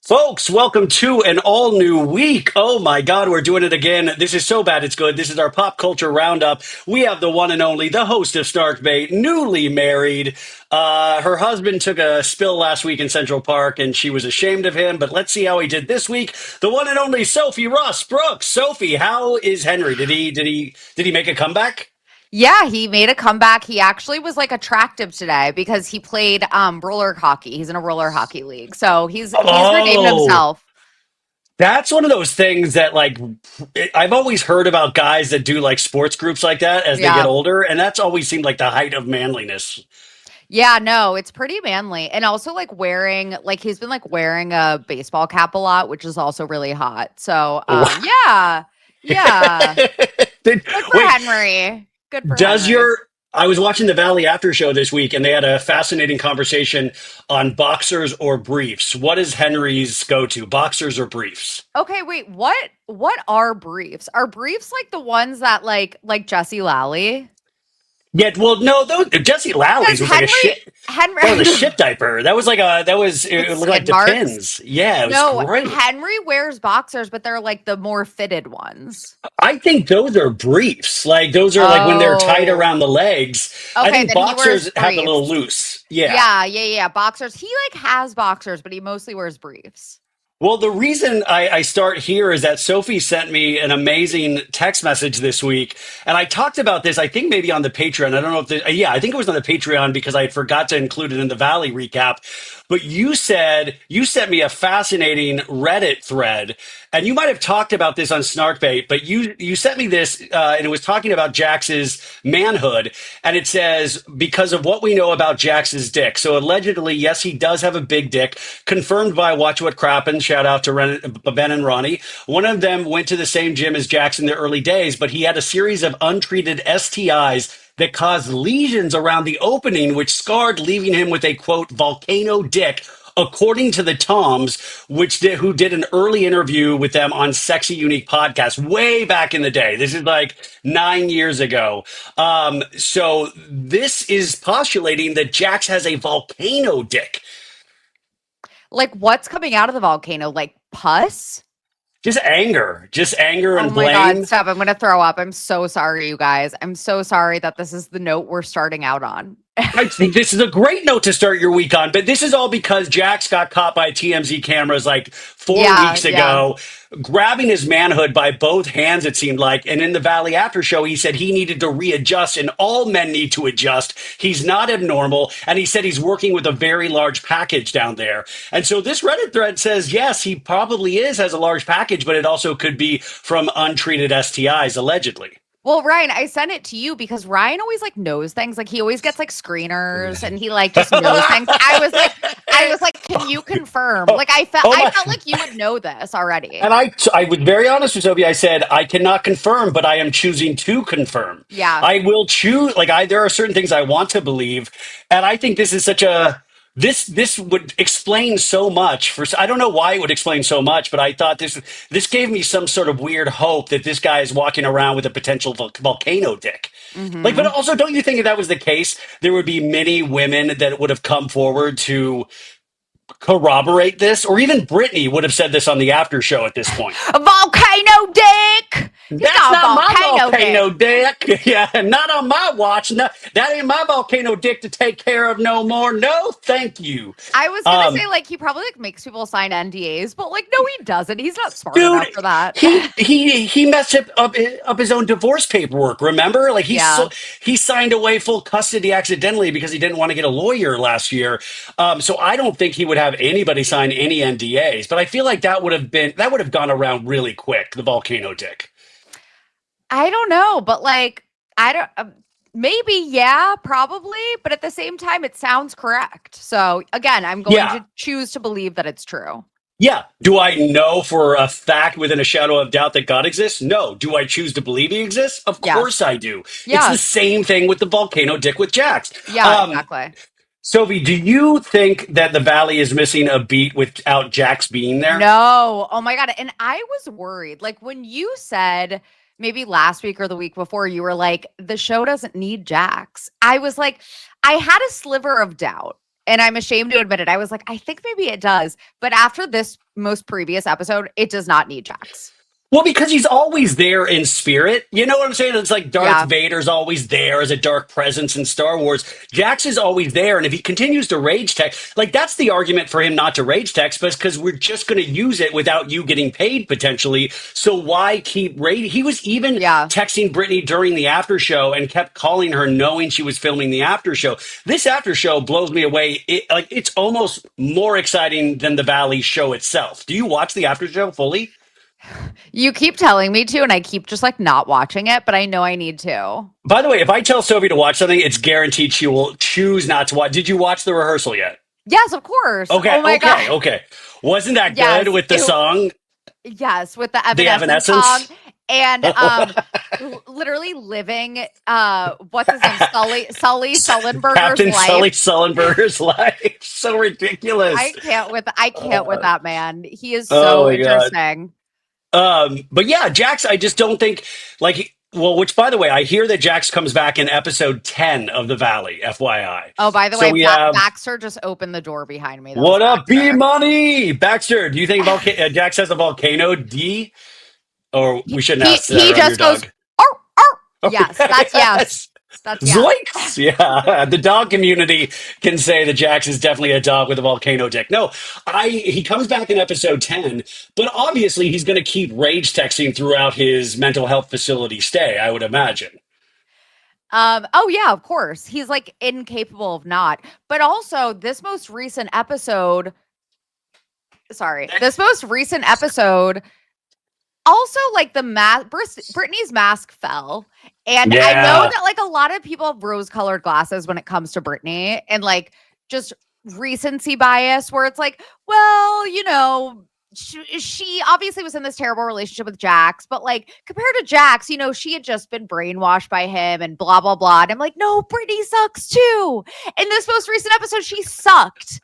Folks, welcome to an all new week. Oh my God, we're doing it again. This is so bad it's good. This is our pop culture roundup. We have the one and only, the host of Snarkbait, newly married. Her husband took a spill last week in Central Park and she was ashamed of him, but let's see how he did this week. The one and only Sophie Russ Brooks. Sophie, how is Henry? Did he make a comeback? Yeah, he made a comeback. He actually was like attractive today because he played roller hockey. He's in a roller hockey league. So he's redeemed Oh, himself. that's one of those things that I've always heard about guys that do like sports groups like that as they get Yeah. older, and that's always seemed like the height of manliness. Yeah, no, it's pretty manly. And also he's been like wearing a baseball cap a lot, which is also really hot. So Wow. yeah. Yeah. Did- Good for Wait, Henry. Good for does Henry. your I was watching the Valley After Show this week, and they had a fascinating conversation on boxers or briefs. What is Henry's go-to, boxers or briefs? Okay, wait, what are briefs? Are briefs like the ones that like Jesse Lally? Yeah, well, no, Jesse Lally's Because was like a shit. That was a Henry shit diaper. That was like a that was with it looked like skid marks. Depends. Yeah, it was No, great. Henry wears boxers, but they're like the more fitted ones. I think those are briefs. Like those are like when they're tight Oh, around the legs. I okay, think then he wears boxers have the little briefs. loose. Yeah. Yeah. Boxers. He like has boxers, but he mostly wears briefs. Well, the reason I start here is that Sophie sent me an amazing text message this week, and I talked about this. I think maybe on the Patreon. I don't know if yeah, I think it was on the Patreon because I forgot to include it in the Valley recap. But you said you sent me a fascinating Reddit thread, and you might have talked about this on Snarkbait. But you sent me this, and it was talking about Jax's manhood, and it says because of what we know about Jax's dick. So allegedly, yes, he does have a big dick, confirmed by Watch What Crappin'. Shout out to Ben and Ronnie. One of them went to the same gym as Jax in the early days, but he had a series of untreated STIs that caused lesions around the opening, which scarred, leaving him with a quote volcano dick. According to the Toms, who did an early interview with them on Sexy Unique podcast way back in the day. This is like 9 years ago. So this is postulating that Jax has a volcano dick. Like what's coming out of the volcano? Like pus? Just anger Oh and my God, blame. stop. I'm gonna throw up. I'm so sorry, you guys. I'm so sorry that this is the note we're starting out on. I think this is a great note to start your week on, but this is all because Jax got caught by TMZ cameras like four Yeah, weeks yeah. ago, grabbing his manhood by both hands, it seemed like. And in the Valley After Show, he said he needed to readjust, and all men need to adjust. He's not abnormal. And he said he's working with a very large package down there. And so this Reddit thread says, yes, he probably has a large package, but it also could be from untreated STIs, allegedly. Well, Ryan, I sent it to you because Ryan always like knows things. Like he always gets like screeners and he like just knows things. I was like, can you confirm? Like I felt Oh I my. felt like you would know this already. And I was very honest with Sophie. I said, I cannot confirm, but I am choosing to confirm. Yeah. I will choose, there are certain things I want to believe. And I think this is this would explain so much I don't know why it would explain so much, but I thought this gave me some sort of weird hope that this guy is walking around with a potential volcano dick. But Hmm. also, don't you think if that was the case, there would be many women that would have come forward to corroborate this, or even Brittany would have said this on the after show at this point. A volcano dick. He's That's got a not my volcano volcano dick. dick. Yeah, not on my watch. No, that ain't my volcano dick to take care of no more. No, thank you. I was gonna Um, say like he probably like makes people sign NDAs, but like no, he doesn't. He's not smart Dude, enough for that. he messed up his own divorce paperwork. Remember, Yeah. he signed away full custody accidentally because he didn't want to get a lawyer last year. So I don't think he would have anybody sign any NDAs. But I feel like that would have gone around really quick. The volcano dick. I don't know, but like I don't maybe yeah, probably, but at the same time it sounds correct. So again, I'm going Yeah. to choose to believe that it's true. Yeah. Do I know for a fact within a shadow of doubt that God exists? No. Do I choose to believe he exists? Of course Yes. I do. It's the Yes. same thing with the volcano dick with Jax. Yeah, exactly. Sophie, do you think that the Valley is missing a beat without Jax being there? No. Oh my God. And I was worried. Like when you said maybe last week or the week before, you were like, the show doesn't need Jax. I was like, I had a sliver of doubt. and I'm ashamed to admit it. I was like, I think maybe it does. But after this most previous episode, it does not need Jax. Well, because he's always there in spirit. You know what I'm saying? It's like Darth Yeah. Vader's always there as a dark presence in Star Wars. Jax is always there. And if he continues to rage text, like that's the argument for him not to rage text, but because we're just going to use it without you getting paid potentially. So why keep rage? He was even texting Brittany during the after show and kept calling her knowing she was filming the after show. This after show blows me away. It's almost more exciting than the Valley show itself. Do you watch the after show fully? You keep telling me to, and I keep just like not watching it, but I know I need to. By the way, if I tell Sophie to watch something, it's guaranteed she will choose not to watch. Did you watch the rehearsal yet? Yes, of course. Okay, oh my God. okay. Wasn't that good with the song? Yes, with the Evanescence song. And literally living what's his name? Sully Sullenberger's Captain life. Sully Sullenberger's life. So ridiculous. I can't with that man. He is so interesting. But yeah, Jax, I just don't think which by the way, I hear that Jax comes back in episode 10 of The Valley, FYI. Oh, by the way, Baxter just opened the door behind me. What up, B Money? Baxter, do you think Jax has a volcano D? Or we shouldn't ask that. He just goes, arr, arr. Yes, that's yes. That's Zoinks! Yeah, the dog community can say that Jax is definitely a dog with a volcano dick. No, he comes back in episode 10, but obviously he's going to keep rage texting throughout his mental health facility stay, I would imagine. Oh yeah, of course. He's like incapable of not. But also this most recent episode, also, like Brittany's mask fell. And I know that like a lot of people have rose-colored glasses when it comes to Brittany and like just recency bias where it's like, well, you know, she obviously was in this terrible relationship with Jax, but like compared to Jax, you know, she had just been brainwashed by him and blah, blah, blah. And I'm like, no, Brittany sucks too. In this most recent episode, she sucked.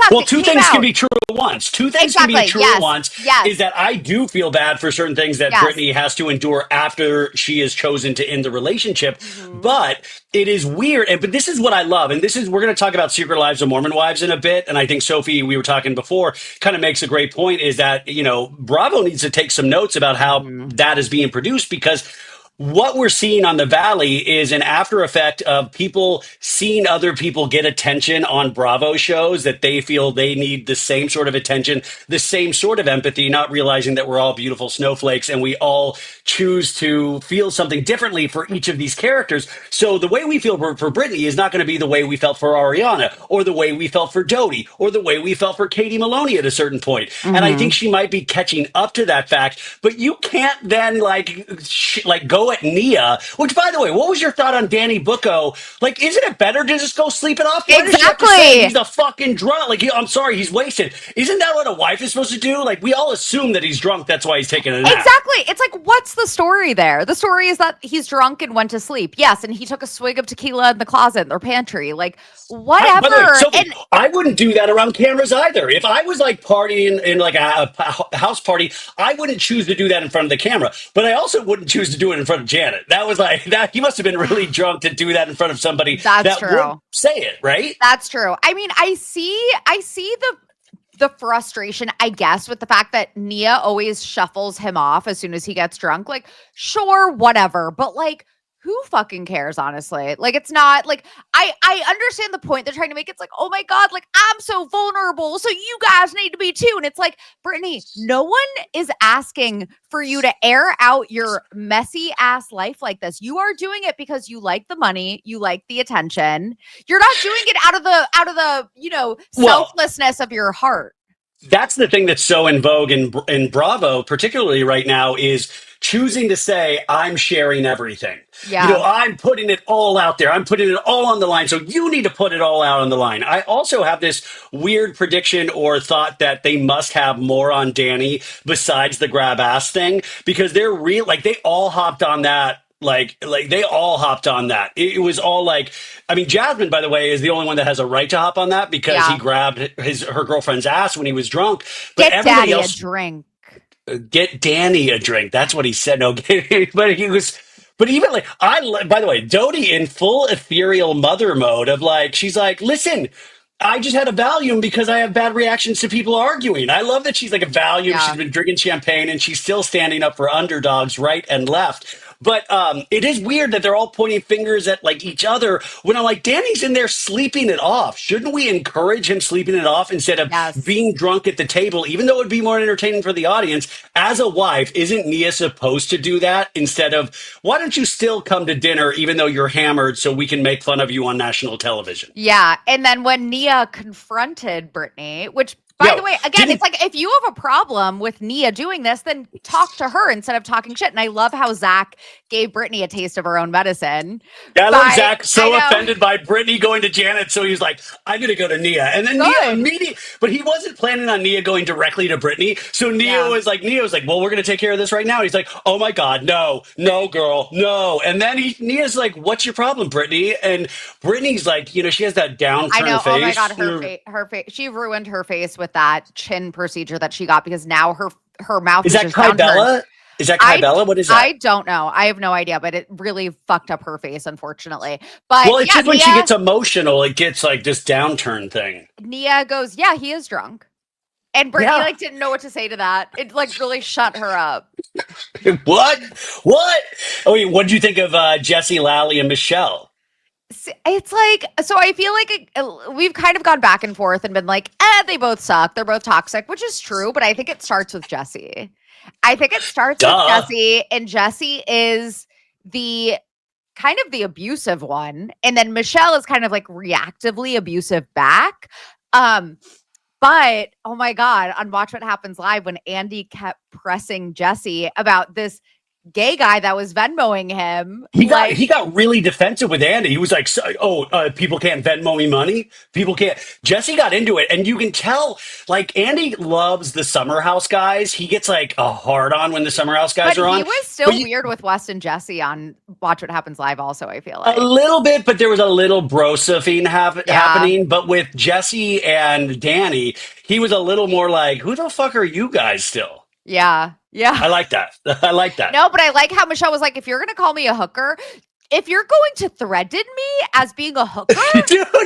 Well, two things can be true at once. Two things can be true at once is that I do feel bad for certain things that Brittany has to endure after she has chosen to end the relationship. Mm-hmm. But it is weird. But this is what I love. And we're going to talk about Secret Lives of Mormon Wives in a bit. And I think Sophie, we were talking before, kind of makes a great point is that, you know, Bravo needs to take some notes about how that is being produced because what we're seeing on the Valley is an after effect of people seeing other people get attention on Bravo shows that they feel they need the same sort of attention, the same sort of empathy, not realizing that we're all beautiful snowflakes and we all choose to feel something differently for each of these characters. So the way we feel for Brittany is not going to be the way we felt for Ariana or the way we felt for Doute or the way we felt for Katie Maloney at a certain point. Mm-hmm. And I think she might be catching up to that fact, but you can't then go at Nia, which by the way, what was your thought on Danny Bucco? Like, isn't it better to just go sleep it off? What exactly. He's a fucking drunk. Like, I'm sorry, he's wasted. Isn't that what a wife is supposed to do? Like, we all assume that he's drunk. That's why he's taking a nap. Exactly. It's like, what's the story there? The story is that he's drunk and went to sleep. Yes, and he took a swig of tequila in the closet in their pantry. Like, whatever. Sophie, I wouldn't do that around cameras either. If I was like partying in like a house party, I wouldn't choose to do that in front of the camera. But I also wouldn't choose to do it in front of Janet. That was like that. He must have been really drunk to do that in front of somebody that would say it, right? That's true. I mean, I see the frustration, I guess, with the fact that Nia always shuffles him off as soon as he gets drunk. Like, sure, whatever. But like, who fucking cares, honestly? Like, it's not like I understand the point they're trying to make. It's like, oh my God, like I'm so vulnerable. So you guys need to be too. And it's like, Brittany, no one is asking for you to air out your messy ass life like this. You are doing it because you like the money, you like the attention. You're not doing it out of the, you know, selflessness of your heart. That's the thing that's so in vogue in Bravo, particularly right now, is choosing to say, I'm sharing everything. Yeah. You know, I'm putting it all out there. I'm putting it all on the line. So you need to put it all out on the line. I also have this weird prediction or thought that they must have more on Danny besides the grab ass thing because they're real. Like they all hopped on that. Like they all hopped on that. It was all like, I mean, Jasmine, by the way, is the only one that has a right to hop on that because he grabbed her girlfriend's ass when he was drunk. But get Daddy a drink. Get Danny a drink. That's what he said. No, but he was. But even like by the way, Doute in full ethereal mother mode of like, she's like, listen. I just had a Valium because I have bad reactions to people arguing. I love that she's like a Valium. She's Yeah. been drinking champagne and she's still standing up for underdogs right and left. But it is weird that they're all pointing fingers at like each other when I'm like, Danny's in there sleeping it off. Shouldn't we encourage him sleeping it off instead of Yes. being drunk at the table, even though it would be more entertaining for the audience? As a wife, isn't Nia supposed to do that instead of, why don't you still come to dinner even though you're hammered so we can make fun of you on national television? Yeah. And then when Nia confronted Brittany, which by the Yo, way, again, didn't it's like if you have a problem with Nia doing this, then talk to her instead of talking shit. And I love how Zach gave Brittany a taste of her own medicine. Yeah, I love By Zach I so know. offended by Brittany going to Janet, so he's like, I'm gonna go to Nia. And then Nia Good. immediately, but he wasn't planning on Nia going directly to Brittany. So Yeah. Nia was like, well, we're gonna take care of this right now. And he's like, oh my God, no, no, girl, no. And then Nia's like, what's your problem, Brittany? And Brittany's like, she has that I downturned know. Oh my face. god, her face. She ruined her face with that chin procedure that she got because now her mouth Is is that just downturned. Kybella? Is that Kybella? What is that? I don't know. I have no idea, but it really fucked up her face, unfortunately. But Well, it's yeah, just when she gets emotional, it gets like this downturn thing. Nia goes, yeah, he is drunk. And Brittany Yeah. like didn't know what to say to that. It like really shut her up. What? What? Oh, wait, what did you think of Jesse, Lally, and Michelle? It's like, so I feel like we've kind of gone back and forth and been like, they both suck. They're both toxic, which is true. But I think it starts with Jesse. I think it starts with Duh. Jesse, and Jesse is the kind of the abusive one. And then Michelle is kind of like reactively abusive back. But oh my God, on Watch What Happens Live, when Andy kept pressing Jesse about this gay guy that was Venmoing him, He got really defensive with Andy. He was like, people can't Venmo me money. People can't. Jesse got into it, and you can tell, like, Andy loves the Summer House guys. He gets like a hard on when the Summer House guys but are on. he was still weird with West and Jesse on Watch What Happens Live. Also, I feel like A little bit, but there was a little brosophing happening. But with Jesse and Danny, he was a little more like, who the fuck are you guys still? Yeah. I like that. I like that. No, but I like how Michelle was like, if you're going to call me a hooker, if you're going to threaten me as being a hooker, Dude, I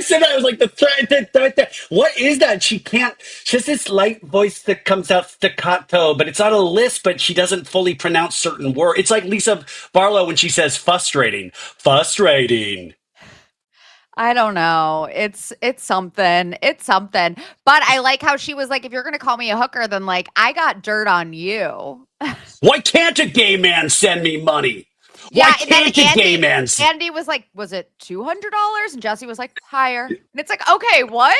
said that. I was like, the threat. What is that? She has this light voice that comes out staccato, but it's not a lisp, but she doesn't fully pronounce certain words. It's like Lisa Barlow when she says frustrating. Frustrating. I don't know. It's something. It's something. But I like how she was like, if you're going to call me a hooker, then like, I got dirt on you. Why can't a gay man send me money? Yeah, Why can't a gay man? Andy was like, was it $200? And Jesse was like, higher. And it's like, okay, what?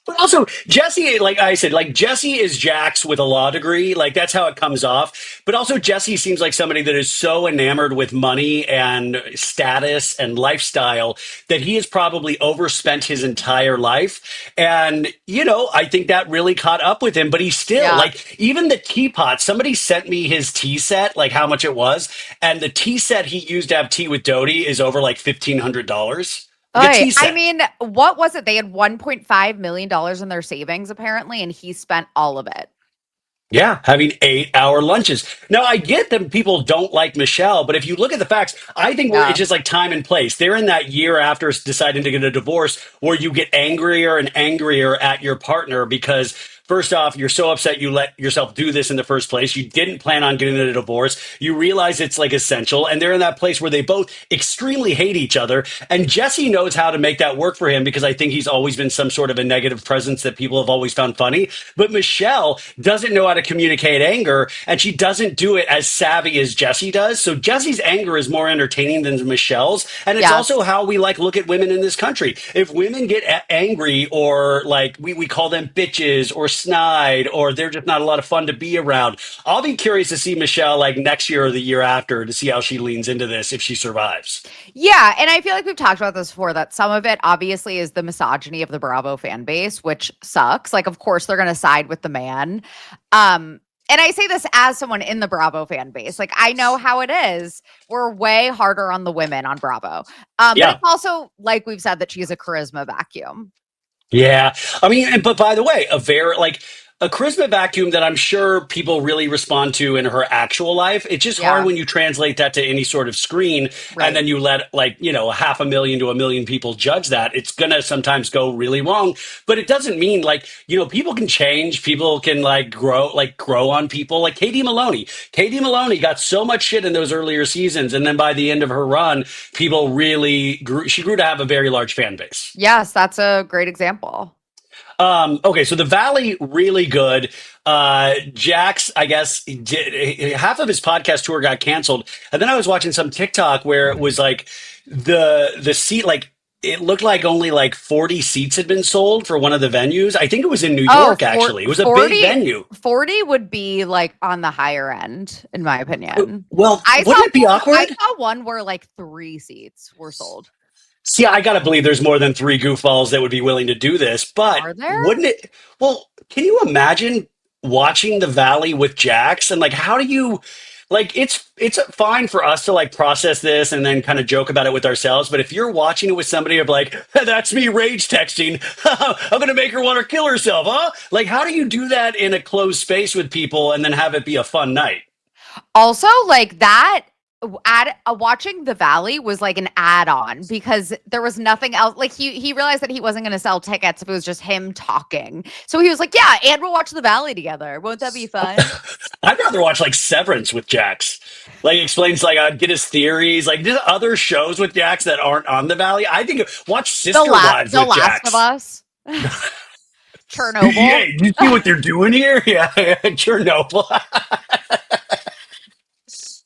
But also, Jesse, like I said, like Jesse is Jax with a law degree. Like that's how it comes off. But also, Jesse seems like somebody that is so enamored with money and status and lifestyle that he has probably overspent his entire life. And, I think that really caught up with him. But he's still like, even the teapot, somebody sent me his tea set, like how much it was. And the tea set he used to have tea with Doute is over like $1,500. I mean, what was it? They had $1.5 million in their savings, apparently, and he spent all of it. Yeah, having 8-hour lunches. Now, I get that people don't like Michelle, but if you look at the facts, I think it's just like time and place. They're in that year after deciding to get a divorce where you get angrier and angrier at your partner because first off, you're so upset you let yourself do this in the first place. You didn't plan on getting a divorce. You realize it's like essential. And they're in that place where they both extremely hate each other. And Jesse knows how to make that work for him because I think he's always been some sort of a negative presence that people have always found funny. But Michelle doesn't know how to communicate anger, and she doesn't do it as savvy as Jesse does. So Jesse's anger is more entertaining than Michelle's. And it's also how we look at women in this country. If women get angry or like we call them bitches or snide or they're just not a lot of fun to be around. I'll be curious to see Michelle like next year or the year after to see how she leans into this if she survives. Yeah, and I feel like we've talked about this before that some of it obviously is the misogyny of the Bravo fan base, which sucks. Like, of course, they're going to side with the man. And I say this as someone in the Bravo fan base. Like, I know how it is. We're way harder on the women on Bravo. But it's also, like we've said, that she's a charisma vacuum. Yeah. I mean, but by the way, a charisma vacuum that I'm sure people really respond to in her actual life. It's just hard Yeah, when you translate that to any sort of screen and right. then you let like, 500,000 to 1 million people judge that. It's going to sometimes go really wrong, but it doesn't mean like, people can change, people can grow on people like Katie Maloney. Katie Maloney got so much shit in those earlier seasons. And then by the end of her run, people really she grew to have a very large fan base. Yes, that's a great example. Okay, so the Valley really good. Jax, I guess, half of his podcast tour got canceled, and then I was watching some TikTok where it was like the seat, like it looked like only like 40 seats had been sold for one of the venues. I think it was in New Oh, York. Actually, it was a big venue. 40 would be like on the higher end, in my opinion. Well, I saw wouldn't it be I awkward? saw one where like 3 seats were sold. See, I gotta believe there's more than three goofballs that would be willing to do this, but Are there? wouldn't it? Well, can you imagine watching the Valley with Jax and like how do you like it's fine for us to like process this and then kind of joke about it with ourselves, but if you're watching it with somebody of like that's me rage texting, I'm gonna make her want to kill herself, huh? Like how do you do that in a closed space with people and then have it be a fun night? Also, like that watching the Valley was like an add-on because there was nothing else. Like he realized that he wasn't going to sell tickets if it was just him talking. So he was like, "Yeah, and we'll watch the Valley together. Won't that be fun?" I'd rather watch like Severance with Jax. Like explains like I'd get his theories, like just other shows with Jax that aren't on the Valley. I think watch Sister Wives The with Last of Jax. Us, Chernobyl. Yeah, you see what they're doing here? Yeah, Chernobyl.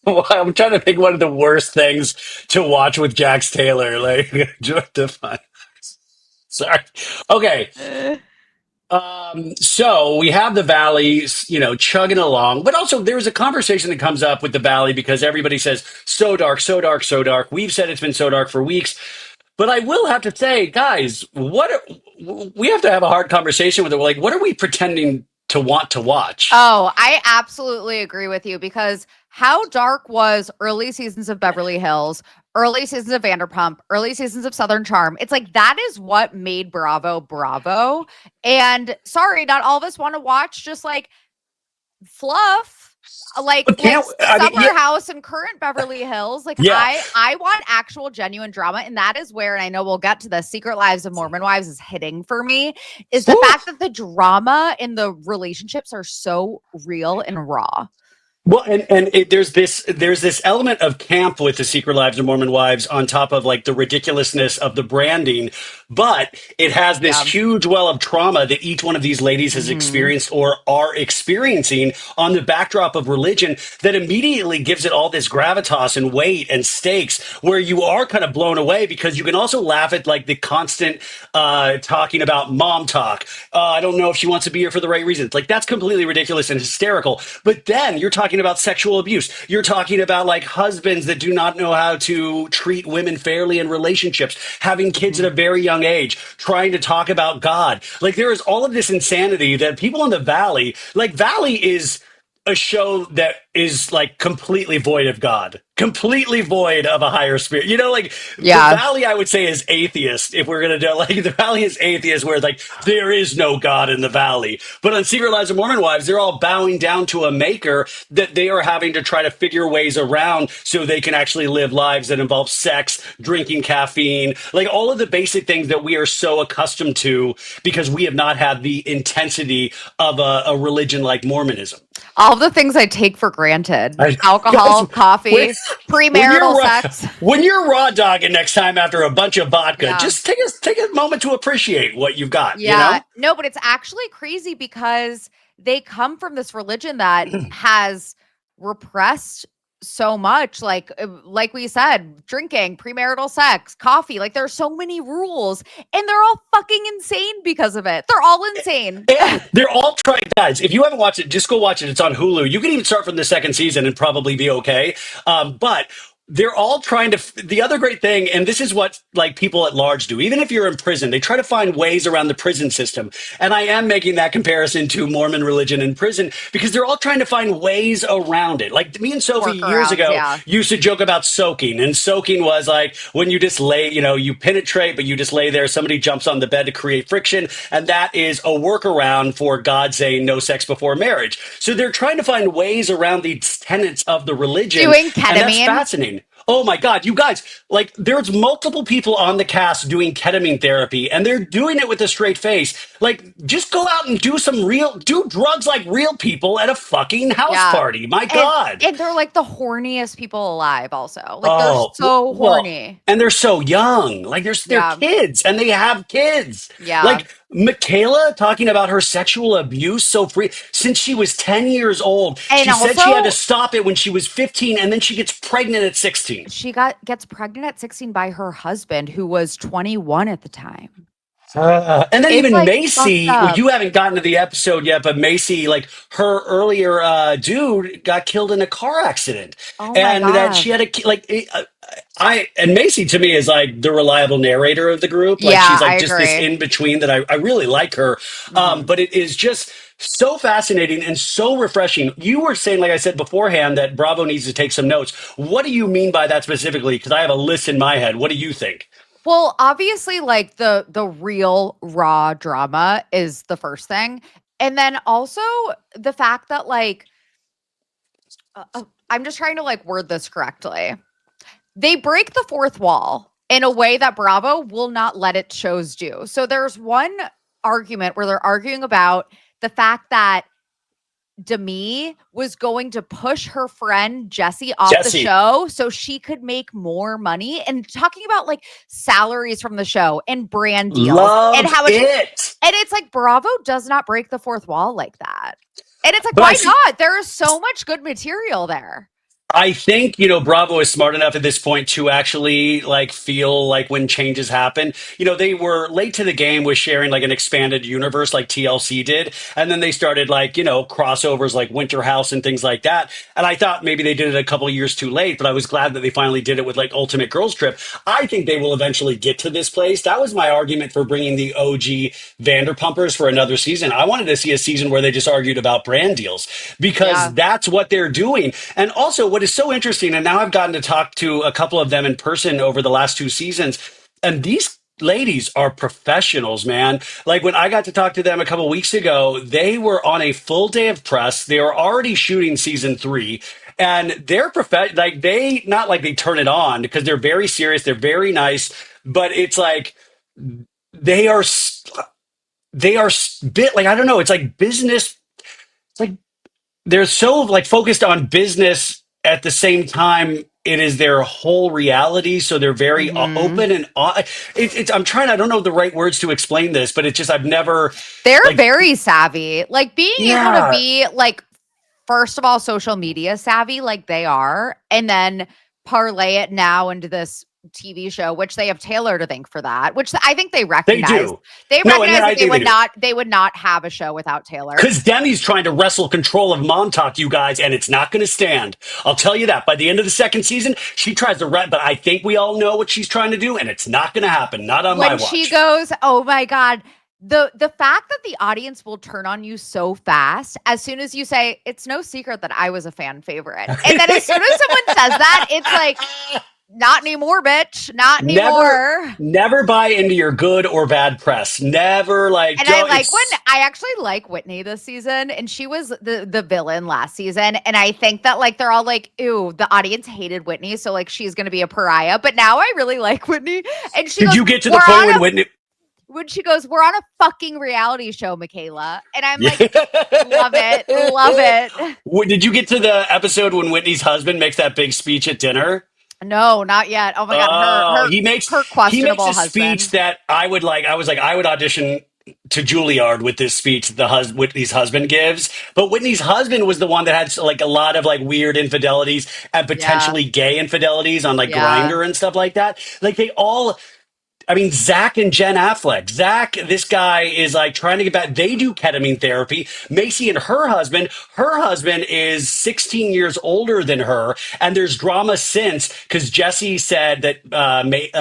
Well, I'm trying to think one of the worst things to watch with Jax Taylor. Like, what the fuck? Sorry. Okay. Uh, So we have the Valley, chugging along, but also there's a conversation that comes up with the Valley because everybody says so dark, so dark, so dark. We've said it's been so dark for weeks, but I will have to say, guys, we have to have a hard conversation with it. Like, what are we pretending to want to watch? Oh, I absolutely agree with you because how dark was early seasons of Beverly Hills, early seasons of Vanderpump, early seasons of Southern Charm. It's like that is what made Bravo Bravo. And sorry, not all of us want to watch just like fluff. But can't I mean, Summer House and current Beverly Hills. Like yeah. I want actual genuine drama. And that is where, and I know we'll get to the Secret Lives of Mormon Wives is hitting for me, is the fact that the drama in the relationships are so real and raw. Well, there's this element of camp with the Secret Lives of Mormon Wives on top of like the ridiculousness of the branding, but it has this huge well of trauma that each one of these ladies has experienced or are experiencing on the backdrop of religion that immediately gives it all this gravitas and weight and stakes where you are kind of blown away because you can also laugh at like the constant talking about mom talk. I don't know if she wants to be here for the right reasons. Like that's completely ridiculous and hysterical. But then you're talking about sexual abuse. You're talking about like husbands that do not know how to treat women fairly in relationships, having kids at a very young age, trying to talk about God. Like there is all of this insanity that people in the Valley, like Valley is a show that is like completely void of God, completely void of a higher spirit. Like the Valley, I would say, is atheist. If we're gonna do like the Valley is atheist, where like there is no God in the Valley. But on Secret Lives of Mormon Wives, they're all bowing down to a maker that they are having to try to figure ways around so they can actually live lives that involve sex, drinking caffeine, like all of the basic things that we are so accustomed to because we have not had the intensity of a religion like Mormonism. All the things I take for granted. Guys, Alcohol, coffee, premarital sex. When you're raw dogging next time after a bunch of vodka, just take a moment to appreciate what you've got. Yeah. No, but it's actually crazy because they come from this religion that has repressed so much, like we said, drinking, premarital sex, coffee. Like there's so many rules, and they're all fucking insane because of it. They're all insane. And they're all trying, guys. If you haven't watched it, just go watch it. It's on Hulu. You can even start from the second season and probably be okay. But they're all trying to the other great thing, and this is what like people at large do, even if you're in prison, they try to find ways around the prison system. And I am making that comparison to Mormon religion in prison because they're all trying to find ways around it. Like me and Sophie years Workarounds, ago yeah. used to joke about soaking, and soaking was like when you just lay, you penetrate, but you just lay there, somebody jumps on the bed to create friction, and that is a workaround for God saying no sex before marriage. So they're trying to find ways around these tenets of the religion, Doing and that's ketamine. fascinating. Oh my God, you guys, like there's multiple people on the cast doing ketamine therapy and they're doing it with a straight face. Like just go out and do drugs like real people at a fucking house Yeah. party. My And God. and they're like the horniest people alive also. Like they're Oh, so well, horny. and they're so young. Like they're Yeah. kids and they have kids. Yeah. Like Michaela talking about her sexual abuse so free since she was 10 years old. And She said she had to also stop it when she was 15 and then she gets pregnant at 16. she gets pregnant at 16 by her husband who was 21 at the time. And then It's even like fucked Macy, well, up. you haven't gotten to the episode yet, but Macy, like her earlier dude got killed in a car accident. Oh my And that she god. had and Macy to me is like the reliable narrator of the group. Like Yeah, she's I like just this agree. in between that I really like her. Mhm. But it is just so fascinating and so refreshing. You were saying, like I said beforehand, that Bravo needs to take some notes. What do you mean by that specifically? Because I have a list in my head. What do you think? Well, obviously, like the real raw drama is the first thing, and then also the fact that like I'm just trying to like word this correctly. They break the fourth wall in a way that Bravo will not let its shows do. So there's one argument where they're arguing about the fact that Demi was going to push her friend Jessie off the Jesse, show so she could make more money, and talking about like salaries from the show and brand deals and love how much, it. and it's like Bravo does not break the fourth wall like that. And it's like, But why not? There is so much good material there. I think, Bravo is smart enough at this point to actually like feel like when changes happen, they were late to the game with sharing like an expanded universe like TLC did. And then they started like, crossovers like Winter House and things like that. And I thought maybe they did it a couple of years too late, but I was glad that they finally did it with like Ultimate Girls Trip. I think they will eventually get to this place. That was my argument for bringing the OG Vanderpumpers for another season. I wanted to see a season where they just argued about brand deals because Yeah. that's what they're doing. And also what is so interesting, and now I've gotten to talk to a couple of them in person over the last two seasons, and these ladies are professionals, man. Like when I got to talk to them a couple weeks ago, they were on a full day of press. They were already shooting season 3. And they're like they not like they turn it on because they're very serious, they're very nice, but it's like they are bit like I don't know, it's like business. It's like they're so like focused on business at the same time it is their whole reality, so they're very Mhm. open and I'm trying, I don't know the right words to explain this, but it's just I've never They're like very savvy. Like being able to yeah, be like, first of all, social media savvy like they are, and then parlay it now into this TV show, which they have Taylor to thank for that, which I think they they recognize. do. They No, and recognize I that think they do. they would not have a show without Taylor. Because Demi's trying to wrestle control of Montauk, you guys, and it's not going to stand. I'll tell you that. By the end of the second season, she tries to but I think we all know what she's trying to do, and it's not going to happen. Not on my When she watch. goes, oh my God. The fact that the audience will turn on you so fast as soon as you say, it's no secret that I was a fan favorite. And then as soon as someone says that, it's like, not anymore, bitch. Not Never, anymore. never buy into your good or bad press. Never like And I don't. like when It's I actually like Whitney this season, and she was the villain last season. And I think that like they're all like, ew, the audience hated Whitney, so like she's gonna be a pariah. But now I really like Whitney. And she did goes, you get to we're the point on when a Whitney? when she goes, we're on a fucking reality show, Michaela. And I'm Yeah. like, love it, love it. Did you get to the episode when Whitney's husband makes that big speech at dinner? No, not yet. Oh my God, Oh, he makes her he makes questionable a speech husband. that I would like. I was like, I would audition to Juilliard with this speech that Whitney's husband gives. But Whitney's husband was the one that had like a lot of like weird infidelities and Yeah, potentially gay infidelities on like yeah. Grinder and stuff like that. Like they all. I mean, Zach and Jen Affleck. Zach, this guy is like trying to get back. They do ketamine therapy. Macy and her husband is 16 years older than her. And there's drama since because Jesse said that Demi's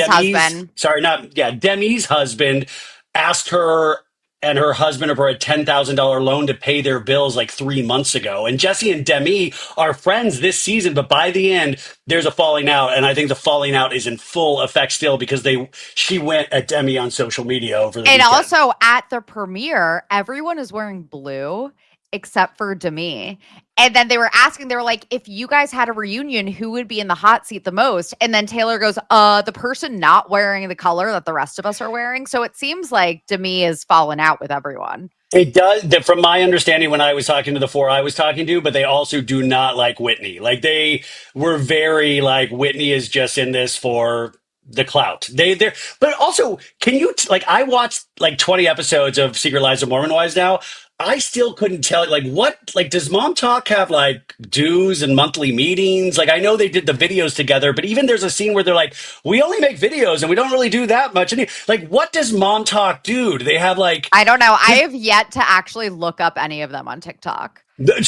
husband. Demi's husband asked her and her husband for a $10,000 loan to pay their bills like 3 months ago. And Jesse and Demi are friends this season, but by the end, there's a falling out. And I think the falling out is in full effect still because she went at Demi on social media over the And weekend. also at the premiere, everyone is wearing blue except for Demi. And then they were like, if you guys had a reunion, who would be in the hot seat the most? And then Taylor goes, the person not wearing the color that the rest of us are wearing. So it seems like Demi is falling out with everyone. It does, from my understanding, when I was talking to the four I was talking to, but they also do not like Whitney. Like they were very like Whitney is just in this for the clout. But also, can you like I watched like 20 episodes of Secret Lives of Mormon Wives now. I still couldn't tell like what like does Mom Talk have like dues and monthly meetings? Like I know they did the videos together, but even there's a scene where they're like, we only make videos and we don't really do that much. And like, what does Mom Talk do? Do they have like I don't know. I have yet to actually look up any of them on TikTok.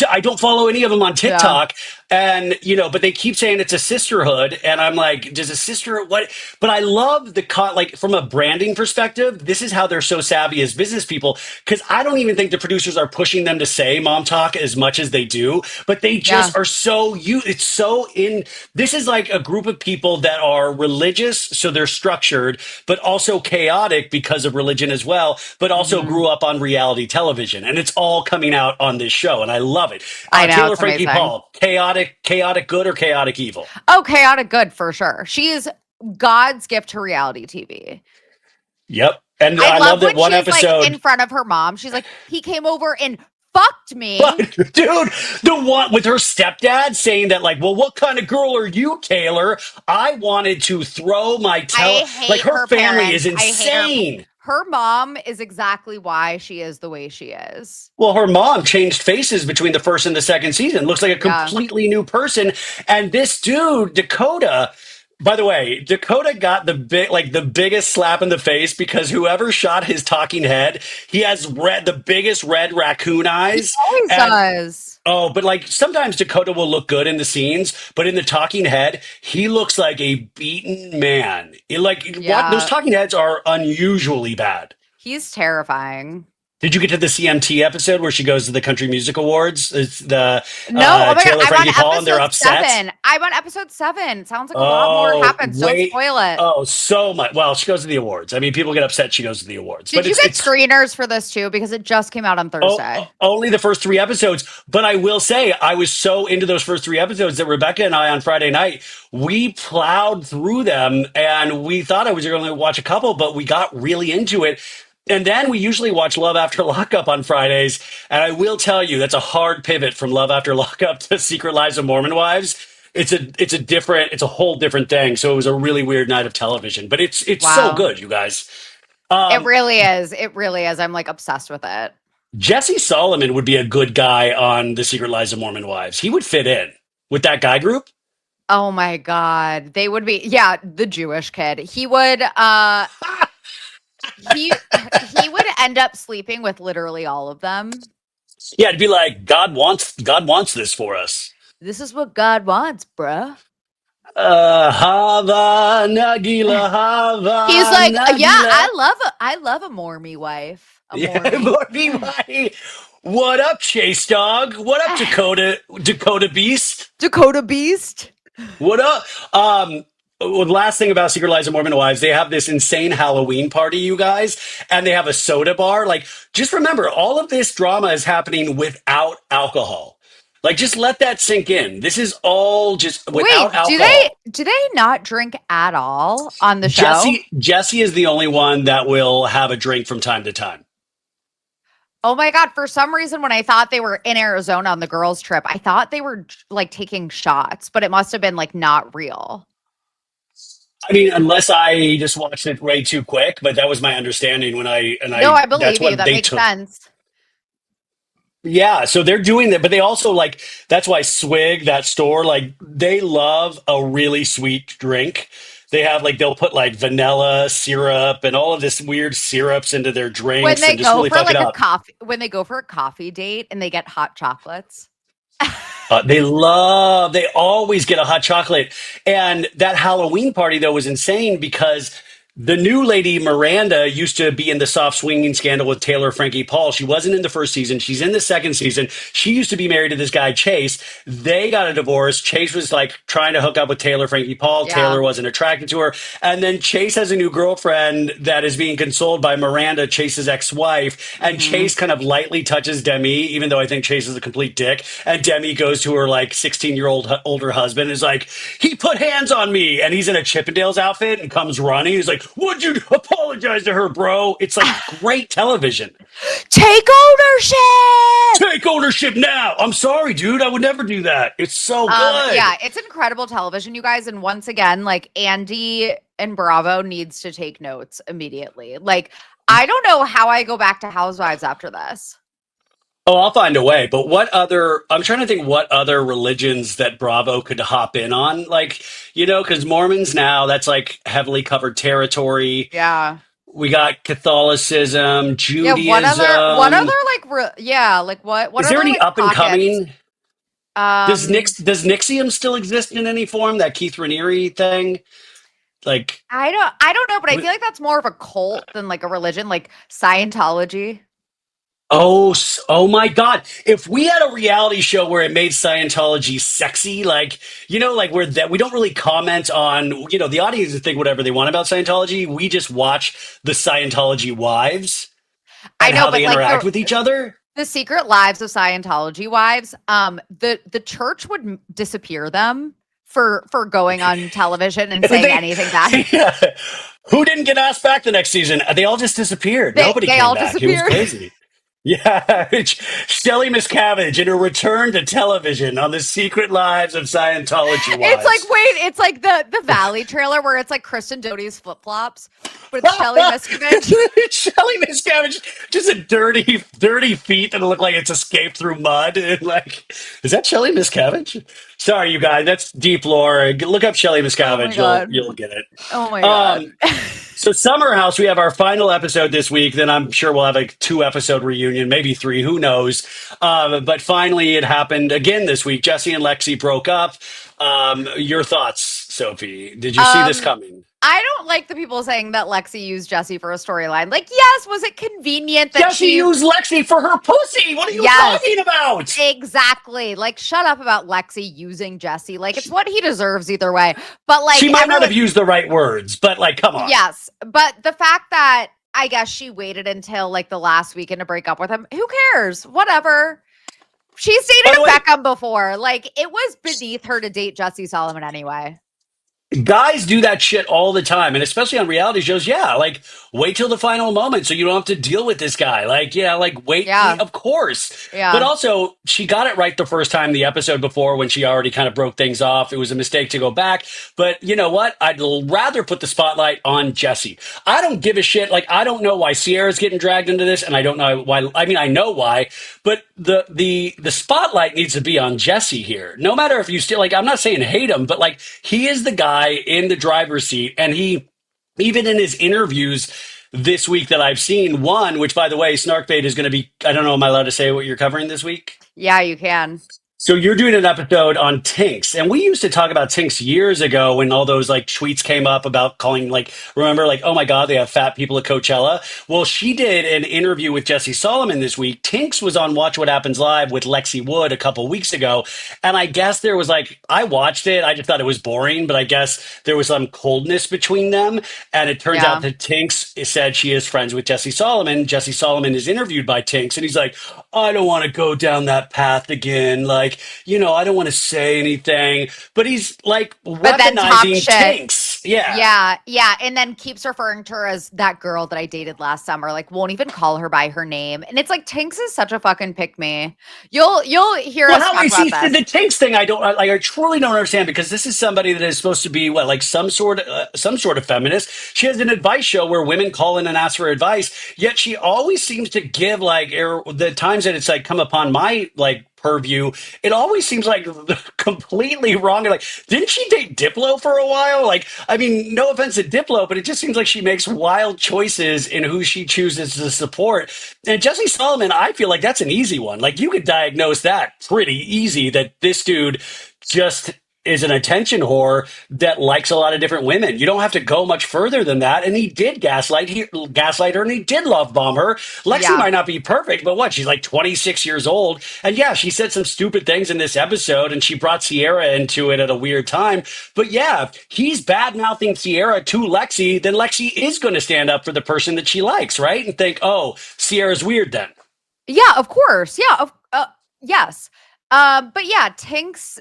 I don't follow any of them on TikTok, and but they keep saying it's a sisterhood, and I'm like, does a sisterhood what? But I love like from a branding perspective, this is how they're so savvy as business people because I don't even think the producers are pushing them to say Mom Talk as much as they do, but they just are so it's so in. This is like a group of people that are religious, so they're structured, but also chaotic because of religion as well, but also grew up on reality television, and it's all coming out on this show, and I love it. I know, Taylor it's Frankie amazing. Paul, chaotic good or chaotic evil? Oh, chaotic good for sure. She is God's gift to reality TV. Yep. And I love that one episode like in front of her mom. She's like, he came over and fucked me. Dude, the one with her stepdad saying that, like, well, what kind of girl are you, Taylor? I wanted to throw my like her family parents. is insane. Her mom is exactly why she is the way she is. Well, her mom changed faces between the first and the second season. Looks like a completely new person. And this dude, Dakota, by the way, Dakota got the biggest slap in the face because whoever shot his talking head, he has the biggest red raccoon eyes. He always does. Oh, but like sometimes Dakota will look good in the scenes, but in the talking head, he looks like a beaten man. Those talking heads are unusually bad. He's terrifying. Did you get to the CMT episode where she goes to the Country Music Awards? It's the oh my Taylor God, Frankie Paul, and they're upset. 7. I'm on episode 7. Sounds like a lot more happens. Don't spoil it. Oh, so much. Well, she goes to the awards. I mean, people get upset she goes to the awards. Did you get screeners for this too? Because it just came out on Thursday. Only the first 3 episodes. But I will say, I was so into those first 3 episodes that Rebecca and I on Friday night, we plowed through them and we thought I was going to watch a couple, but we got really into it. And then we usually watch Love After Lockup on Fridays. And I will tell you, that's a hard pivot from Love After Lockup to Secret Lives of Mormon Wives. It's a whole different thing. So it was a really weird night of television, but it's so good, you guys. It really is. It really is. I'm like obsessed with it. Jesse Solomon would be a good guy on the Secret Lives of Mormon Wives. He would fit in with that guy group. Oh my God. They would be, the Jewish kid. He would, he would end up sleeping with literally all of them. Yeah, it'd be like God wants this for us. This is what God wants, bruh. Hava Nagila Hava. He's like, Nagila. I love a Mormie wife. Mormie wife. What up, Chase Dog? What up, Dakota Beast? Dakota Beast. What up? Well, the last thing about Secret Lives of Mormon Wives, they have this insane Halloween party, you guys, and they have a soda bar. Like, just remember, all of this drama is happening without alcohol. Like, just let that sink in. This is all just without alcohol. Do they not drink at all on the show? Jesse is the only one that will have a drink from time to time. Oh my God. For some reason, when I thought they were in Arizona on the girls' trip, I thought they were like taking shots, but it must have been like not real. I mean, unless I just watched it way too quick, but that was my understanding when I believe you. That makes sense. Yeah, so they're doing that, but they also like that's why Swig, that store, like they love a really sweet drink. They have like they'll put like vanilla syrup and all of this weird syrups into their When drinks they and just go really for fuck it like a up. coffee, when they go for a coffee date and they get hot chocolates. They always get a hot chocolate. And that Halloween party, though, was insane because the new lady, Miranda, used to be in the soft swinging scandal with Taylor Frankie Paul. She wasn't in the first season. She's in the second season. She used to be married to this guy, Chase. They got a divorce. Chase was like trying to hook up with Taylor Frankie Paul. Yeah. Taylor wasn't attracted to her. And then Chase has a new girlfriend that is being consoled by Miranda, Chase's ex-wife. And Hmm. Chase kind of lightly touches Demi, even though I think Chase is a complete dick. And Demi goes to her like 16-year-old older husband and is like, he put hands on me. And he's in a Chippendales outfit and comes running. He's like, would you apologize to her, bro? It's like great television. Take ownership. Take ownership now. I'm sorry, dude. I would never do that. It's so Yeah, good. it's incredible television, you guys. And once again, like Andy and Bravo needs to take notes immediately. Like, I don't know how I go back to Housewives after this. Oh, I'll find a way. But what other, I'm trying to think what other religions that Bravo could hop in on. Like, because Mormons now, that's like heavily covered territory. Yeah. We got Catholicism, Yeah, what other Judaism. like yeah, like what Is there other any like up and pockets? coming? Um Does Nixium still exist in any form? That Keith Raniere thing? Like, I don't know, but I w- feel like that's more of a cult than like a religion, like Scientology. oh my God. If we had a reality show where it made Scientology sexy, like, like where that we don't really comment on, the audience can think whatever they want about Scientology. We just watch the Scientology wives I and know, how but they like interact with each other. the secret lives of Scientology wives, the church would disappear them for going on television and saying They, anything bad. yeah. Who didn't get asked back the next season? They all just disappeared. Nobody They came all back. It was disappeared. crazy. Yeah, Shelley Miscavige in her return to television on the Secret Lives of Scientology It's like Wives. wait, it's like the Valley trailer where it's like Kristen Doute's flip flops, but it's Shelly Miscavige. Shelley Miscavige, just a dirty feet that look like it's escaped through mud. And like, is that Shelley Miscavige? Sorry, you guys, that's deep lore. Look up Shelley Oh my Miscavige, god. you'll get it. Oh my god. Um, So Summer House, we have our final episode this week. Then I'm sure we'll have a 2 episode reunion, maybe 3, who knows? But finally, it happened again this week. Jesse and Lexi broke up. Your thoughts, Sophie? Did you see this Um, coming? I don't like the people saying that Lexi used Jesse for a storyline. Like, yes, was it convenient that Jesse she used Lexi for her pussy. What are you yes, talking about? exactly. Like, shut up about Lexi using Jesse. Like, it's what he deserves either way. But like She might not everyone have used the right words, but like, come on. yes. But the fact that I guess she waited until like the last weekend to break up with him, who cares? Whatever. She's By dated the a way, Beckham before. Like, it was beneath her to date Jesse Solomon anyway. guys do that shit all the time, and especially on reality shows. Yeah, like wait till the final moment so you don't have to deal with this guy. Like, yeah, like wait, Yeah. of course. But Yeah. also, she got it right the first time the episode before when she already kind of broke things off. It was a mistake to go back. But you know what? I'd rather put the spotlight on Jesse. I don't give a shit. Like, I don't know why Sierra's getting dragged into this, and I don't know why. I mean, I know why, but the spotlight needs to be on Jesse here. No matter if you still like, I'm not saying hate him, but like he is the guy in the driver's seat, and he even in his interviews this week that I've seen, one which by the way, Snarkbait is going to be, I don't know, am I allowed to say what you're covering this week? Yeah, you can. So you're doing an episode on Tinks, and we used to talk about Tinks years ago when all those like tweets came up about calling like, remember, like, oh my God, they have fat people at Coachella. Well, she did an interview with Jesse Solomon this week. Tinks was on Watch What Happens Live with Lexi Wood a couple weeks ago, and I guess there was like, I watched it, I just thought it was boring, but I guess there was some coldness between them, and it turns Yeah. out that Tinks said she is friends with Jesse Solomon. Jesse Solomon is interviewed by Tinks, and he's like, I don't want to go down that path again. Like, I don't want to say anything, but he's like But then talk weaponizing shit. Tinks. Yeah. Yeah, yeah, and then keeps referring to her as that girl that I dated last summer. Like, won't even call her by her name, and it's like Tinks is such a fucking pick me. You'll hear Well, us how talk is about he this. the Tinks thing? I don't like. I truly don't understand because this is somebody that is supposed to be what, like some sort of feminist. She has an advice show where women call in and ask for advice. Yet she always seems to give like the times that it's like come upon my like purview, it always seems like completely wrong. Like, didn't she date Diplo for a while? Like, I mean, no offense to Diplo, but it just seems like she makes wild choices in who she chooses to support. And Jesse Solomon, I feel like that's an easy one. Like, you could diagnose that pretty easy that this dude just is an attention whore that likes a lot of different women. You don't have to go much further than that. And he did gaslight her, and he did love bomb her. Lexi Yeah. might not be perfect, but what? She's like 26 years old. And yeah, she said some stupid things in this episode, and she brought Sierra into it at a weird time. But yeah, if he's bad mouthing Sierra to Lexi, then Lexi is going to stand up for the person that she likes, right? And think, oh, Sierra's weird then. Yeah, of course. Yeah, yes. But yeah, Tinks,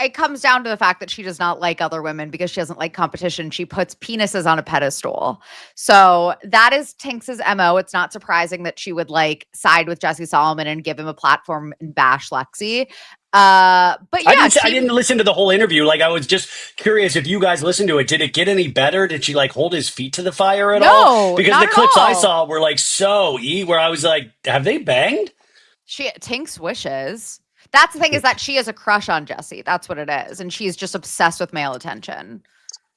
it comes down to the fact that she does not like other women because she doesn't like competition. She puts penises on a pedestal. So that is Tinks's MO. It's not surprising that she would like side with Jesse Solomon and give him a platform and bash Lexi. But yeah, I didn't listen to the whole interview. Like, I was just curious if you guys listened to it. Did it get any better? Did she like hold his feet to the fire at all? no, Because not the at clips I all. saw were like where I was like, have they banged? Tinks wishes. That's the thing, is that she has a crush on Jesse. That's what it is. And she's just obsessed with male attention.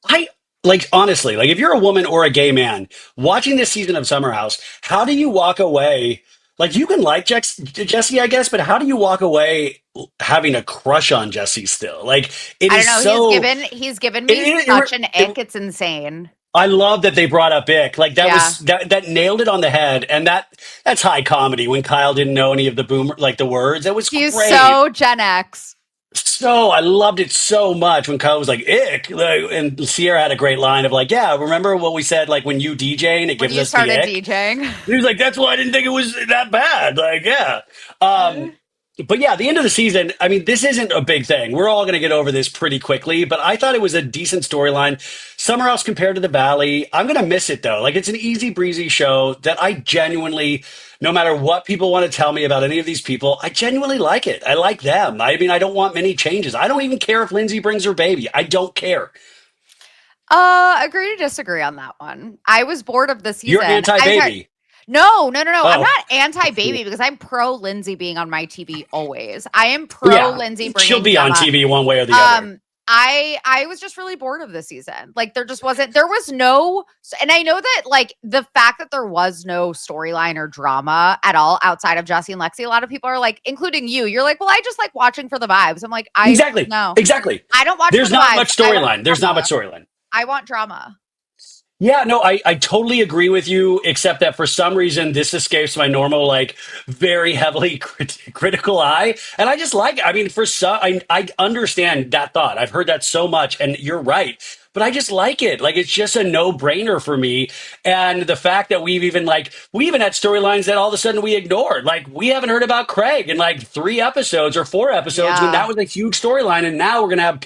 I like honestly, like if you're a woman or a gay man watching this season of Summer House, how do you walk away? Like you can like Jesse, I guess, but how do you walk away having a crush on Jesse still? Like it I don't is know. so. He's given me such an ick. It's insane. I love that they brought up Ick. Like that Yeah. was that nailed it on the head, and that's high comedy. When Kyle didn't know any of the boomer like the words, it was He's great. so Gen X. So I loved it so much when Kyle was like ick, like, and Sierra had a great line of like, yeah, remember what we said like when you DJ and it When gives you us the started ick. DJing. And he was like, that's why I didn't think it was that bad. Like, yeah. But yeah, the end of the season, I mean, this isn't a big thing. We're all going to get over this pretty quickly, but I thought it was a decent storyline. Summer House compared to the Valley. I'm going to miss it though. Like, it's an easy breezy show that I genuinely, no matter what people want to tell me about any of these people, I genuinely like it. I like them. I mean, I don't want many changes. I don't even care if Lindsay brings her baby. I don't care. Agree to disagree on that one. I was bored of the You're season. anti-baby. No. I'm Oh, not anti-baby because I'm pro Lindsay being on my TV always. I am pro yeah. Lindsay She'll bringing be on them up. TV one way or the other. I was just really bored of the season. Like there was no, and I know that like the fact that there was no storyline or drama at all outside of Jesse and Lexi, a lot of people are like, including you, you're like, well, I just like watching for the vibes. I'm like, Exactly. no, Exactly. I don't watch There's for the not vibes. much storyline. There's not much storyline. I want drama. Yeah, no, I totally agree with you, except that for some reason this escapes my normal, like, very heavily critical eye. And I just like, I mean, for some, I understand that thought. I've heard that so much, and you're right. But I just like it. Like, it's just a no-brainer for me. And the fact that we even had storylines that all of a sudden we ignored. Like, we haven't heard about Craig in like 3 episodes or 4 episodes when Yeah. that was a huge storyline. And now we're going to have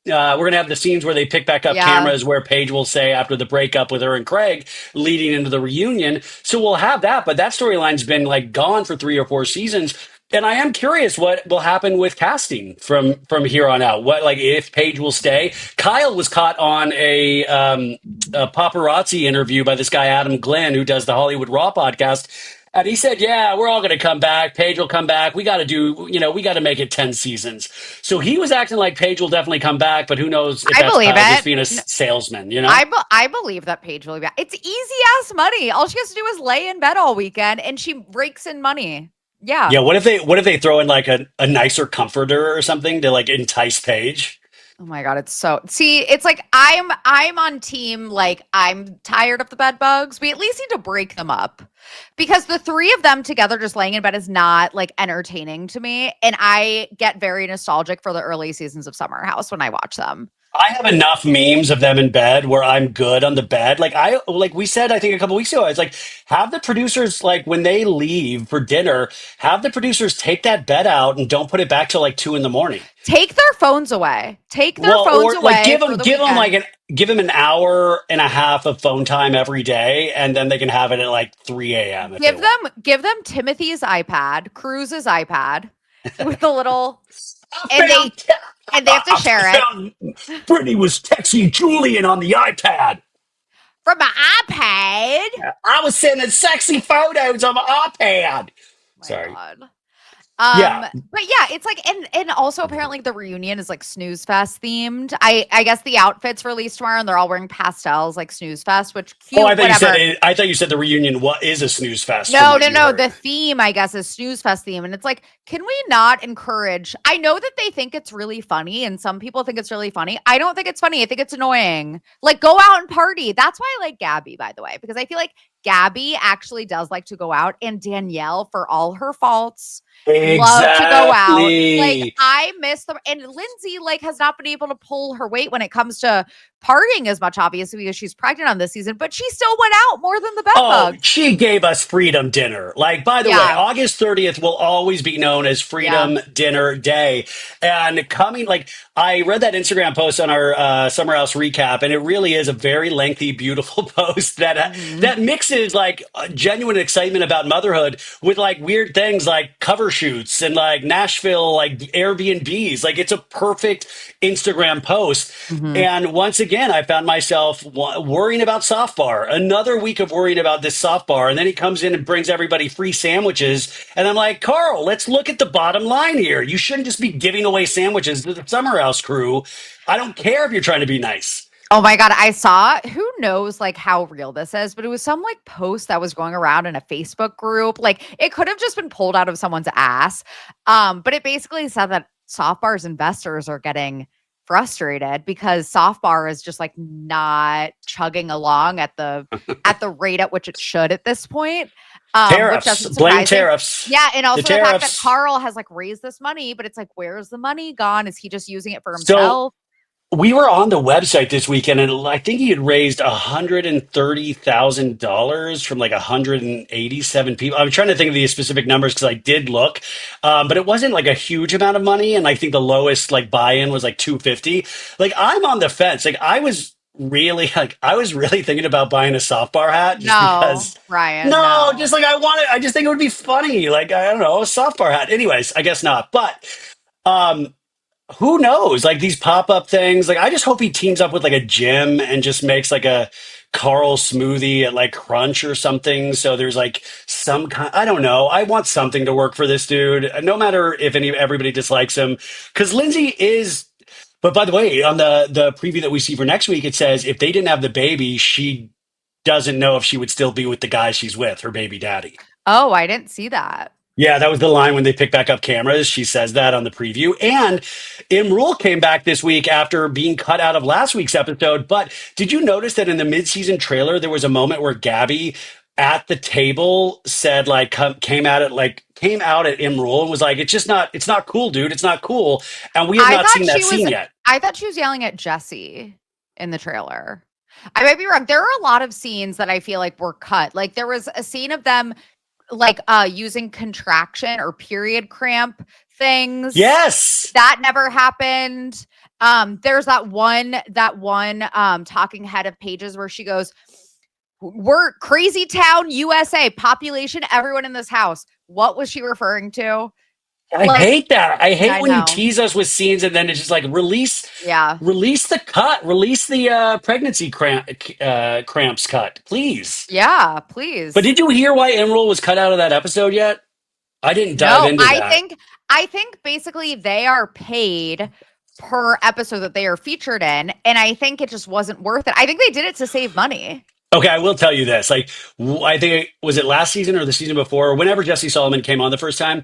we're going to have the scenes where they pick back up cameras where Paige will say after the breakup with her and Craig leading into the reunion. So we'll have that, but that storyline's been like gone for 3 or 4 seasons. And I am curious what will happen with casting from here on out. What, like, if Paige will stay. Kyle was caught on a paparazzi interview by this guy Adam Glenn, who does the Hollywood Raw podcast. And he said, yeah, we're all going to come back. Paige will come back. We got to make it 10 seasons. So he was acting like Paige will definitely come back, but who knows if I that's believe Kyle it. just being a salesman, you know? I believe that Paige will be back. It's easy ass money. All she has to do is lay in bed all weekend and she rakes in money. Yeah. Yeah, what if they throw in like a nicer comforter or something to like entice Paige? Oh my God, it's like I'm on team, like I'm tired of the bed bugs. We at least need to break them up because the 3 of them together just laying in bed is not like entertaining to me. And I get very nostalgic for the early seasons of Summer House when I watch them. I have enough memes of them in bed where I'm good on the bed. Like we said, I think a couple weeks ago, it's like, have the producers, like when they leave for dinner, have the producers take that bed out and don't put it back till like 2 a.m. Take their phones away. Take their phones away. Like give for them the give them an hour and a half of phone time every day, and then they can have it at like 3 a.m. Give them Timothy's iPad, Cruz's iPad with the little, and they have to share it. Brittany was texting Julian on the iPad. From my iPad. I was sending sexy photos on my iPad. My Sorry. God. Yeah. But yeah, it's like, and also apparently the reunion is like snooze fest themed. I guess the outfits released tomorrow and they're all wearing pastels like snooze fest, which Oh, cute, said whatever. it, I thought you said the reunion is a snooze fest from No, what no, you no. The heard. theme, I guess, is snooze fest theme. And it's like, can we not encourage? I know that they think it's really funny, and some people think it's really funny. I don't think it's funny. I think it's annoying. Like, go out and party. That's why I like Gabby, by the way, because I feel like Gabby actually does like to go out, and Danielle, for all her faults, love to go out. Like, Exactly. I miss them. And Lindsay, like, has not been able to pull her weight when it comes to partying as much, obviously, because she's pregnant on this season, but she still went out more than the Oh, bedbugs. she gave us freedom dinner. Like, by the way, Yeah. August 30th will always be known as Yeah. Freedom Dinner Day. And coming, like, I read that Instagram post on our Summer House recap, and it really is a very lengthy, beautiful post that mixes like genuine excitement about motherhood with like weird things like cover shoots and like Nashville, like Airbnbs. Like, it's a perfect Instagram post. Mhm. And once again, I found myself worrying about soft bar. Another week of worrying about this soft bar. And then he comes in and brings everybody free sandwiches. And I'm like, Carl, let's look at the bottom line here. You shouldn't just be giving away sandwiches to the Summer House crew. I don't care if you're trying to be nice. Oh my God. I saw, who knows like how real this is, but it was some like post that was going around in a Facebook group. Like it could have just been pulled out of someone's ass. But it basically said that soft bars investors are getting frustrated because soft bar is just like not chugging along at the rate at which it should at this point. Which Tariffs, doesn't blame surprise me. tariffs. Yeah, and The also the fact that tariffs. Carl has like raised this money, but it's like, where's the money gone? Is he just using it for So himself? we were on the website this weekend, and I think he had raised $130,000 from like 187 people. I'm trying to think of the specific numbers because I did look, but it wasn't like a huge amount of money. And I think the lowest like buy-in was like 250. Like, I'm on the fence. Like, I was really thinking about buying a soft bar hat just No, because. Ryan, No, no. just like I want it. I just think it would be funny. Like, I don't know, a soft bar hat. Anyways, I guess not. But um, who knows? Like, these pop up things. Like, I just hope he teams up with like a gym and just makes like a Carl smoothie at like Crunch or something. So there's like some kind. I don't know. I want something to work for this dude, no matter if everybody dislikes him, because Lindsay is. But by the way, on the preview that we see for next week, it says if they didn't have the baby, she doesn't know if she would still be with the guy she's with, her baby daddy. Oh, I didn't see that. Yeah, that was the line when they pick back up cameras. She says that on the preview. And Imrul came back this week after being cut out of last week's episode. But did you notice that in the midseason trailer, there was a moment where Gabby at the table said, like, came out at Imrul and was like, it's not cool, dude. It's not cool. And we have I not thought seen that she scene was yet. I thought she was yelling at Jesse in the trailer. I might be wrong. There are a lot of scenes that I feel like were cut. Like there was a scene of them like using contraction or period cramp things. Yes. That never happened. There's that one talking head of Pages where she goes, "We're crazy town USA, population, everyone in this house." What was she referring to? I Like, hate that. I hate I when you know. tease us with scenes and then it's just like Yeah. release the cut, release the pregnancy cramps cut, please. Yeah, But please. did you hear why Emerald was cut out of that episode yet? I didn't dive No, into I that. think I think basically they are paid per episode that they are featured in, and I think it just wasn't worth it. I think they did it to save money. Okay, I will tell you this. Like, I think was it last season or the season before, or whenever Jesse Solomon came on the first time,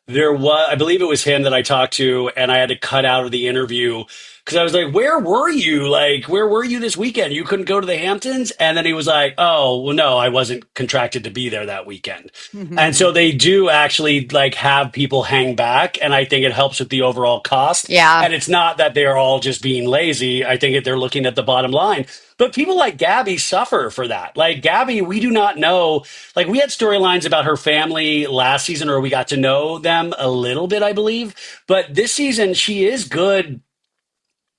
there was, I believe it was him that I talked to, and I had to cut out of the interview because I was like, "Where were you? Like, where were you this weekend? You couldn't go to the Hamptons?" And then he was like, "Oh, well, no, I wasn't contracted to be there that weekend." And so they do actually like have people hang back, and I think it helps with the overall cost. Yeah. And it's not that they're all just being lazy. I think that they're looking at the bottom line. But people like Gabby suffer for that. Like Gabby, we do not know. Like we had storylines about her family last season, or we got to know them a little bit, I believe. But this season, she is good,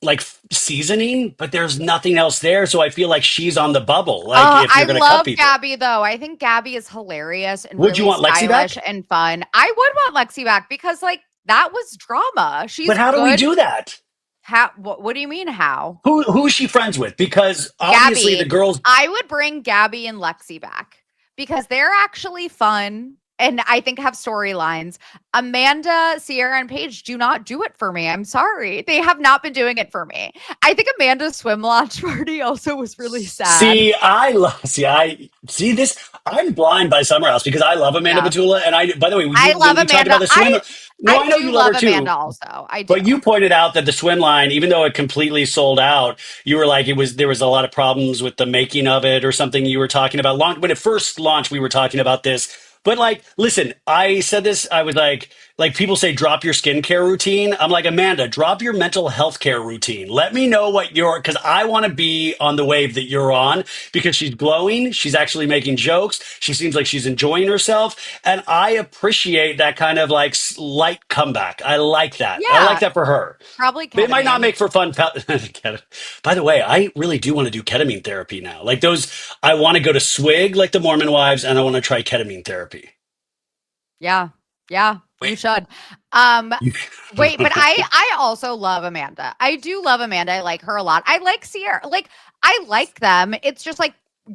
like seasoning, but there's nothing else there. So I feel like she's on the bubble. Like if I you're going to cut love people, Gabby though. I think Gabby is hilarious and would you really want Lexi stylish back? and fun. I would want Lexi back because like that was drama. But She's how do we good. do that? How? What do you mean? How? Who is she friends with? Because obviously the Gabby. girls. I would bring Gabby and Lexi back because they're actually fun and I think have storylines. Amanda, Sierra, and Paige do not do it for me. I'm sorry. They have not been doing it for me. I think Amanda's swim launch party also was really sad. I see this. I'm blind by Summer House because I love Amanda Yeah. Batula. And I, by the way, I love when we talked Amanda. about the swimmer, no, I I know do you love her love too. Amanda also. I do. But you pointed out that the swim line, even though it completely sold out, you were like, there was a lot of problems with the making of it or something you were talking about. When it first launched, we were talking about this. But like, listen, I said this, I was like people say, drop your skincare routine. I'm like, Amanda, drop your mental health care routine. Let me know what because I want to be on the wave that you're on because she's glowing. She's actually making jokes. She seems like she's enjoying herself. And I appreciate that kind of like light comeback. I like that. I like Yeah. that for her. Probably But it might not ketamine. make for fun. By the way, I really do want to do ketamine therapy now. Like those, I want to go to Swig like the Mormon wives, and I want to try ketamine therapy. Yeah. Yeah. You Wait. should. You- Wait, but I also love Amanda. I do love Amanda. I like her a lot. I like Sierra. Like, I like them. It's just like,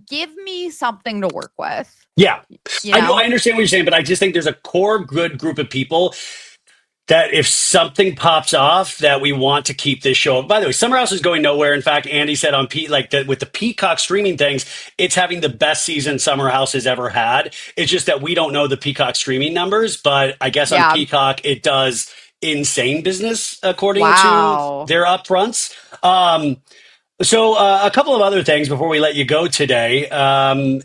give me something to work with. Yeah, You I know. know? I understand what you're saying, but I just think there's a core good group of people that if something pops off that we want to keep this show. By the way, Summer House is going nowhere. In fact, Andy said on with the Peacock streaming things, it's having the best season Summer House has ever had. It's just that we don't know the Peacock streaming numbers, but I guess on Yeah. Peacock it does insane business according to Wow. their upfronts. So a couple of other things before we let you go today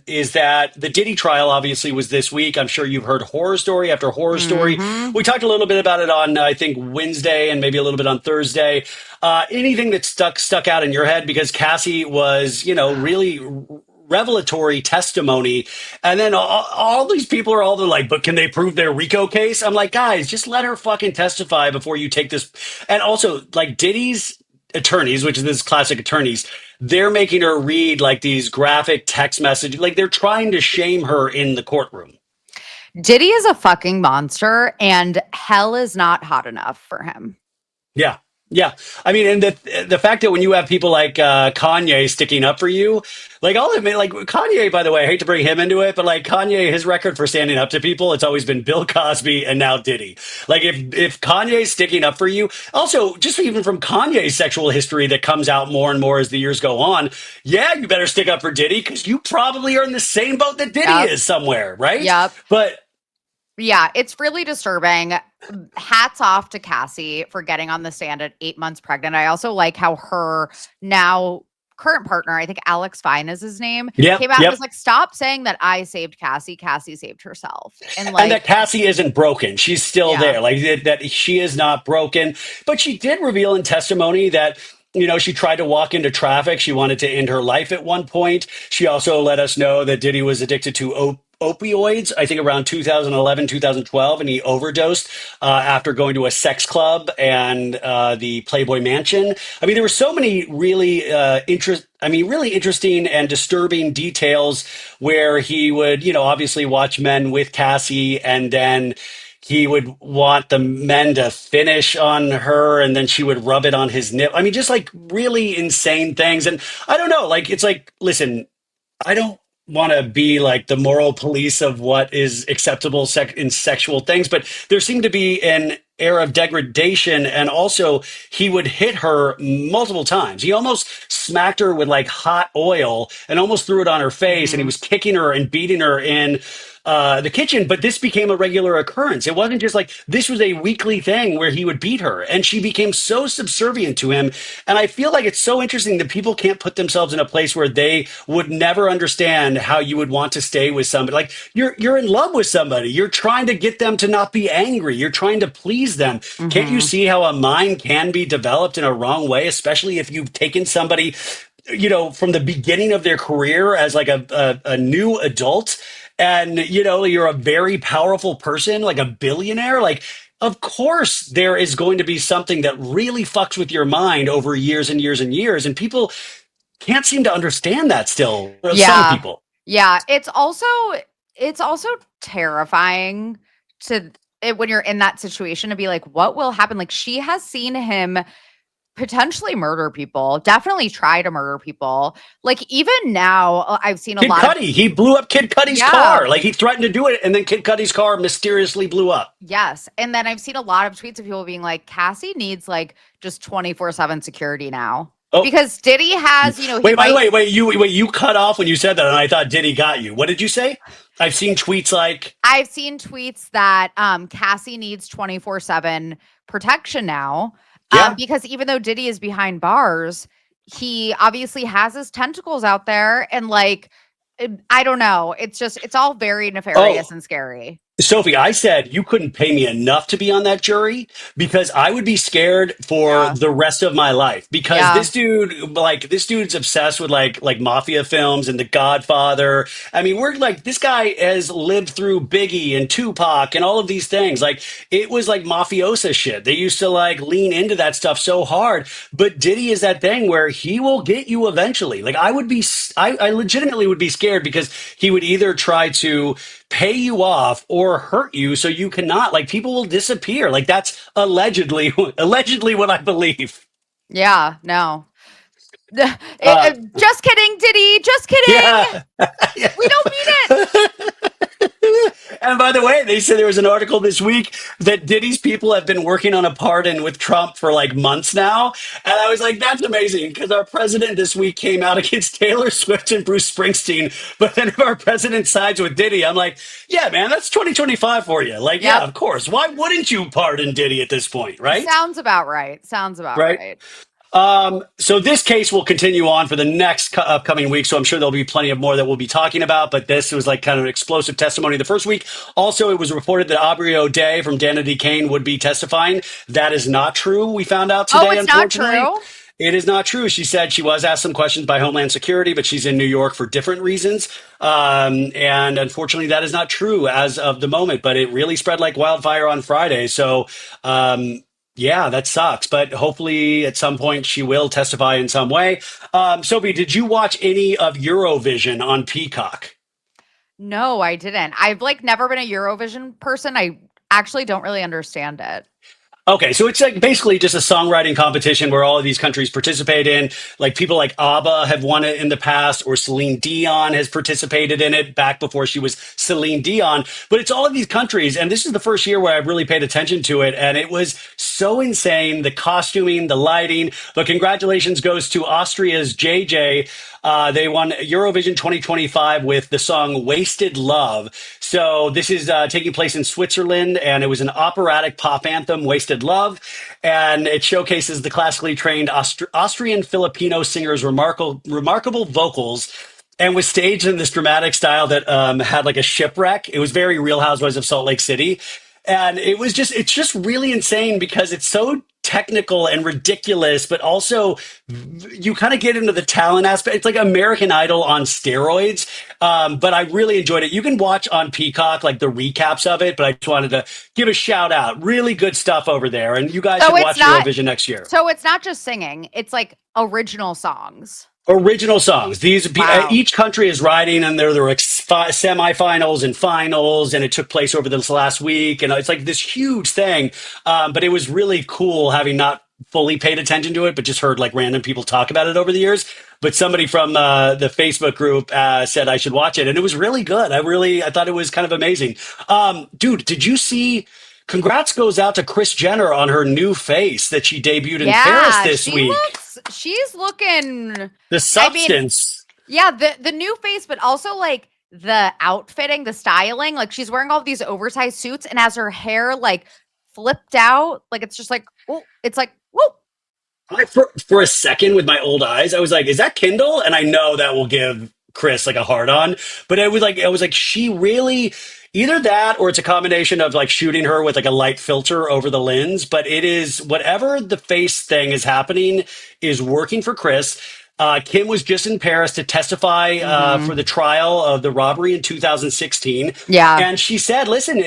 is that the Diddy trial obviously was this week. I'm sure you've heard horror story after horror story. Mm-hmm. We talked a little bit about it on, I think, Wednesday and maybe a little bit on Thursday. Anything that stuck out in your head? Because Cassie was, really revelatory testimony. And then all these people are like, but can they prove their RICO case? I'm like, guys, just let her fucking testify before you take this. And also, like, Diddy's attorneys, which is this classic attorneys, they're making her read like these graphic text messages. Like they're trying to shame her in the courtroom. Diddy is a fucking monster, and hell is not hot enough for him. Yeah. Yeah. I mean, and the fact that when you have people like Kanye sticking up for you, like I'll admit, like Kanye, by the way, I hate to bring him into it, but like Kanye, his record for standing up to people, it's always been Bill Cosby and now Diddy. Like if Kanye's sticking up for you, also just even from Kanye's sexual history that comes out more and more as the years go on, yeah, you better stick up for Diddy because you probably are in the same boat that Diddy is somewhere, right? Yep. But yeah, it's really disturbing. Hats off to Cassie for getting on the stand at 8 months pregnant. I also like how her now current partner, I think Alex Fine is his name, came out and was like, stop saying that I saved Cassie. Cassie saved herself. And that Cassie isn't broken. She's still there. Like that she is not broken. But she did reveal in testimony that she tried to walk into traffic. She wanted to end her life at one point. She also let us know that Diddy was addicted to opioids, I think around 2011, 2012, and he overdosed after going to a sex club and the Playboy Mansion. I mean, there were so many really really interesting and disturbing details where he would, obviously watch men with Cassie and then he would want the men to finish on her and then she would rub it on his nip. I mean, just like really insane things. And I don't know, like, it's like, listen, I don't want to be like the moral police of what is acceptable in sexual things, but there seemed to be an air of degradation. And also he would hit her multiple times. He almost smacked her with like hot oil and almost threw it on her face. And he was kicking her and beating her in the kitchen, but this became a regular occurrence. It wasn't just like this was a weekly thing where he would beat her and she became so subservient to him. And I feel like it's so interesting that people can't put themselves in a place where they would never understand how you would want to stay with somebody. Like you're in love with somebody. You're trying to get them to not be angry. You're trying to please them. Can't you see how a mind can be developed in a wrong way, especially if you've taken somebody, from the beginning of their career as like a new adult and, you're a very powerful person, like a billionaire, like, of course there is going to be something that really fucks with your mind over years and years and years. And people can't seem to understand that still. Some people. Yeah. It's also terrifying when you're in that situation to be like, what will happen? Like she has seen him potentially murder people, definitely try to murder people. Like even now, I've seen a Kid lot of Cudi, he blew up Kid Cudi's yeah, car. Like he threatened to do it, and then Kid Cudi's car mysteriously blew up. yes. And then I've seen a lot of tweets of people being like, Cassie needs like just 24/7 security now. Oh, Because Diddy has, he wait, by the might way, you cut off when you said that, and I thought Diddy got you. What did you say? I've seen tweets like, I've seen tweets that Cassie needs 24/7 protection now. yeah. Because even though Diddy is behind bars, he obviously has his tentacles out there and like I don't know. It's all very Oh, nefarious and scary. Sophie, I said you couldn't pay me enough to be on that jury because I would be scared for Yeah. the rest of my life because Yeah. this dude's obsessed with like mafia films and The Godfather. I mean, we're like this guy has lived through Biggie and Tupac and all of these things. Like it was like mafiosa shit. They used to like lean into that stuff so hard, but Diddy is that thing where he will get you eventually. Like I legitimately would be scared because he would either try to pay you off or hurt you so you cannot like people will disappear like that's allegedly allegedly what I believe. Yeah. No. uh Just kidding, Diddy. Just kidding. yeah. We don't mean it. And by the way, they said there was an article this week that Diddy's people have been working on a pardon with Trump for like months now. And I was like, that's amazing because our president this week came out against Taylor Swift and Bruce Springsteen. But then if our president sides with Diddy, I'm like, yeah, man, that's 2025 for you. Like, yeah, Yep. of course. Why wouldn't you pardon Diddy at this point, right? Sounds about right. Sounds about Right. right. So this case will continue on for the next upcoming week. So I'm sure there'll be plenty of more that we'll be talking about. But this was like kind of an explosive testimony the first week. Also, it was reported that Aubrey O'Day from Danity Kane would be testifying. That is not true. We found out Oh, today, it's not unfortunately. true. It is not true. She said she was asked some questions by Homeland Security, but she's in New York for different reasons. And unfortunately, that is not true as of the moment, but it really spread like wildfire on Friday. So, yeah, that sucks. But hopefully at some point she will testify in some way. Sophie, did you watch any of Eurovision on Peacock? No, I didn't. I've like never been a Eurovision person. I actually don't really understand it. Okay, so it's like basically just a songwriting competition where all of these countries participate in. Like people like ABBA have won it in the past, or Celine Dion has participated in it back before she was Celine Dion. But it's all of these countries, and this is the first year where I've really paid attention to it, and it was so insane. The costuming, the lighting. But congratulations goes to Austria's JJ. They won Eurovision 2025 with the song "Wasted Love." So this is taking place in Switzerland, and it was an operatic pop anthem, "Wasted Love," and it showcases the classically trained Austrian Filipino singer's remarkable vocals. And was staged in this dramatic style that had like a shipwreck. It was very Real Housewives of Salt Lake City. And it's just really insane because it's so technical and ridiculous, but also you kind of get into the talent aspect. It's like American Idol on steroids. But I really enjoyed it. You can watch on Peacock, like the recaps of it, but I just wanted to give a shout out. Really good stuff over there. And you guys So should it's watch not Eurovision next year. so it's not just singing. It's like original songs. Original songs. Wow. Each country is riding, and there were semifinals and finals, and it took place over this last week, and it's like this huge thing. But it was really cool having not fully paid attention to it, but just heard like random people talk about it over the years. But somebody from the Facebook group said I should watch it, and it was really good. I thought it was kind of amazing. Dude, did you see? Congrats goes out to Kris Jenner on her new face that she debuted in Paris Yeah, this week. she's looking The I mean, substance. yeah, the new face, but also like the outfitting, the styling. Like she's wearing all these oversized suits and has her hair like flipped out. Like it's just like, oh, it's like, whoa. For a second with my old eyes, I was like, is that Kindle? And I know that will give Chris like a hard on, but I was like, she really either that or it's a combination of like shooting her with like a light filter over the lens. But it is whatever the face thing is happening is working for Chris. Kim was just in Paris to testify for the trial of the robbery in 2016. Yeah. And she said, listen,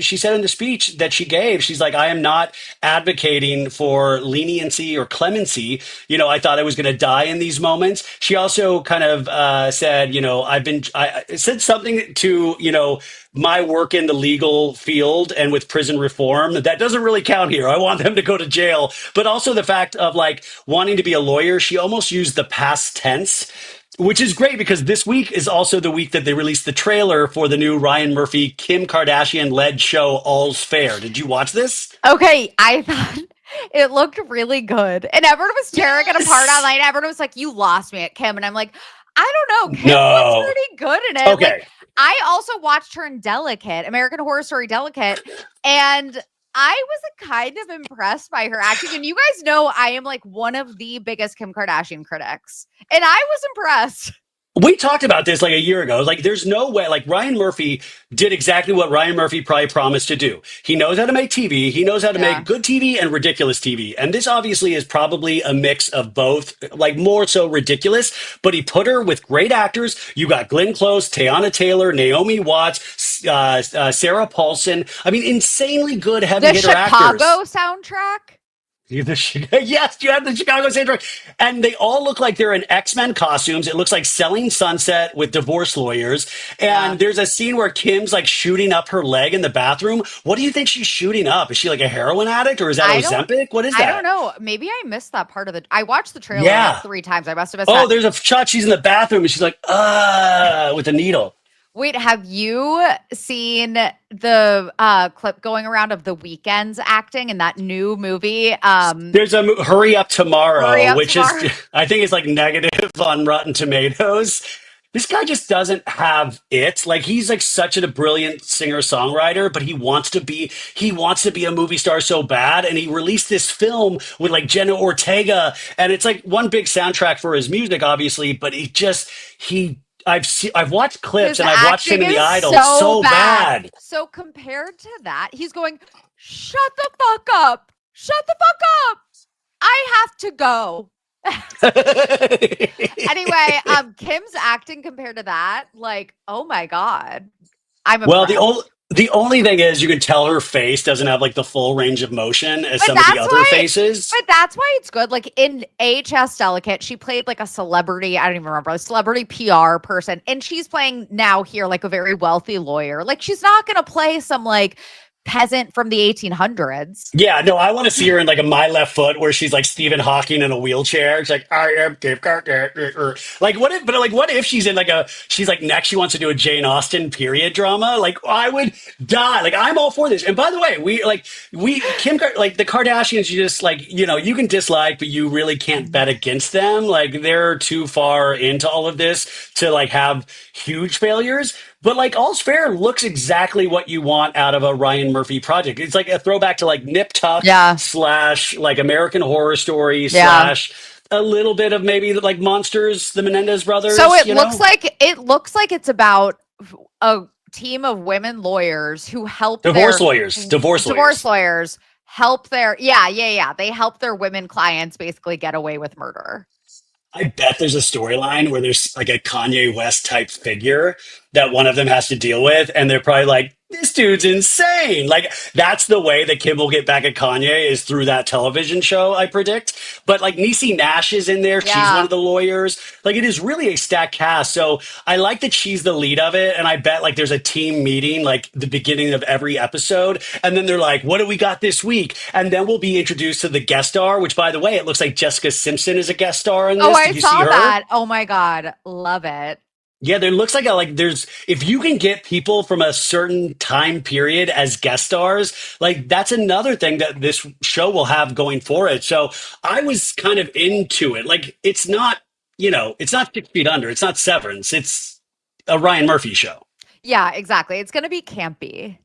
she said in the speech that she gave, she's like, I am not advocating for leniency or clemency. You know, I thought I was going to die in these moments. She also kind of said, you know, I said something to, you know, my work in the legal field and with prison reform, that doesn't really count here. I want them to go to jail. But also the fact of like wanting to be a lawyer, she almost used the past tense, which is great because this week is also the week that they released the trailer for the new Ryan Murphy, Kim Kardashian led show All's Fair. Did you watch this? Okay, I thought it looked really good. And everyone was tearing it apart Yes. online. Everyone was like, you lost me at Kim. And I'm like, I don't know. Kim looks No. pretty good in it. Like, Okay. I also watched her in Delicate, American Horror Story Delicate. And I was kind of impressed by her acting. And you guys know I am like one of the biggest Kim Kardashian critics. And I was impressed. We talked about this like a year ago. Like, there's no way, like, Ryan Murphy did exactly what Ryan Murphy probably promised to do. He knows how to make TV. He knows how to Yeah. make good TV and ridiculous TV. And this obviously is probably a mix of both, like, more so ridiculous. But he put her with great actors. You got Glenn Close, Teyana Taylor, Naomi Watts, Sarah Paulson. I mean, insanely good heavy The hitter Chicago actors. soundtrack. Yes, you have the Chicago soundtrack, and they all look like they're in X-Men costumes. It looks like Selling Sunset with divorce lawyers. Yeah. And there's a scene where Kim's like shooting up her leg in the bathroom. What do you think she's shooting up? Is she like a heroin addict, or is that Ozempic? What is I don't that? know. Maybe I missed that part of I watched the trailer like Yeah. 3 times. I must have missed Oh, that. there's a shot. She's in the bathroom, and she's like, with a needle. Wait, have you seen the clip going around of the Weeknd's acting in that new movie? There's a Hurry Up Tomorrow, Hurry Up which Tomorrow. is, I think, it's like negative on Rotten Tomatoes. This guy just doesn't have it. Like, he's like such a brilliant singer songwriter, but he wants to be a movie star so bad. And he released this film with like Jenna Ortega, and it's like one big soundtrack for his music, obviously. But I've watched clips His and I've watched him acting in The is Idol so so bad. So compared to that, he's going, shut the fuck up. Shut the fuck up. I have to go. Anyway, Kim's acting compared to that, like, oh my God. I'm Well, impressed. the only thing is you can tell her face doesn't have like the full range of motion as But some of the that's other why faces. But that's why it's good. Like in AHS Delicate, she played like a celebrity, I don't even remember, a celebrity PR person. And she's playing now here like a very wealthy lawyer. Like she's not going to play some like peasant from the 1800s. Yeah, no, I want to see her in like a My Left Foot where she's like Stephen Hawking in a wheelchair. She's like, I am Dave Carter. Like, what if, but like, what if she's in like she's like next, she wants to do a Jane Austen period drama? Like, I would die. Like, I'm all for this. And by the way, like the Kardashians, you just like, you can dislike, but you really can't bet against them. Like, they're too far into all of this to like have huge failures. But like All's Fair looks exactly what you want out of a Ryan Murphy project. It's like a throwback to like Nip Tuck Yeah. / like American Horror Story Yeah. / a little bit of maybe like Monsters, the Menendez brothers. So it looks like it's about a team of women lawyers who help Divorce their lawyers. Divorce divorce lawyers. lawyers help their they help their women clients basically get away with murder. I bet there's a storyline where there's like a Kanye West type figure that one of them has to deal with, and they're probably like, "This dude's insane." Like, that's the way that Kim will get back at Kanye, is through that television show, I predict. But like Niecy Nash is in there; she's one Yeah. of the lawyers. Like, it is really a stacked cast. So I like that she's the lead of it, and I bet like there's a team meeting like the beginning of every episode, and then they're like, "What do we got this week?" And then we'll be introduced to the guest star. Which, by the way, it looks like Jessica Simpson is a guest star in Oh, this. I Did you see saw her? that. Oh my God. Love it. Yeah, there looks like there's, if you can get people from a certain time period as guest stars, like that's another thing that this show will have going for it. So I was kind of into it. Like, it's not, it's not 6 Feet Under, it's not Severance, it's a Ryan Murphy show. Yeah, exactly. It's gonna be campy.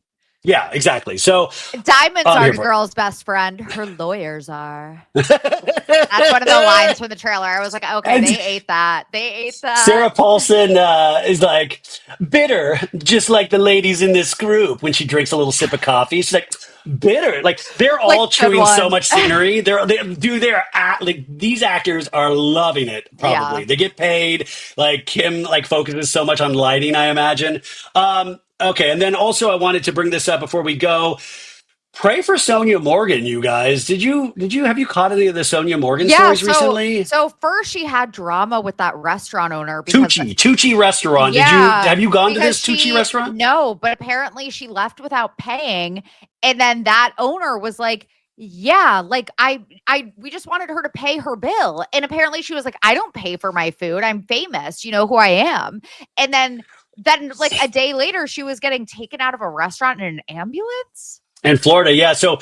Yeah, exactly. So Diamonds I'm are here the for it. girl's best friend. Her lawyers are. That's one of the lines from the trailer. I was like, okay, And they ate that. They ate Sarah that. Paulson is like bitter, just like the ladies in this group. When she drinks a little sip of coffee, she's like bitter. Like, they're Like, all good chewing so one. much scenery. Like, these actors are loving it. Yeah. Probably they get paid. Like, Kim like focuses so much on lighting, I imagine. Okay, and then also I wanted to bring this up before we go. Pray for Sonia Morgan, you guys. Have you caught any of the Sonia Morgan Yeah, stories so recently? so first she had drama with that restaurant owner because Tucci restaurant. yeah, Have you gone to because this Tucci she restaurant? no, but apparently she left without paying, and then that owner was like, "Yeah, like I we just wanted her to pay her bill." And apparently she was like, "I don't pay for my food. I'm famous. You know who I am." And then like a day later she was getting taken out of a restaurant in an ambulance. In Florida, yeah. So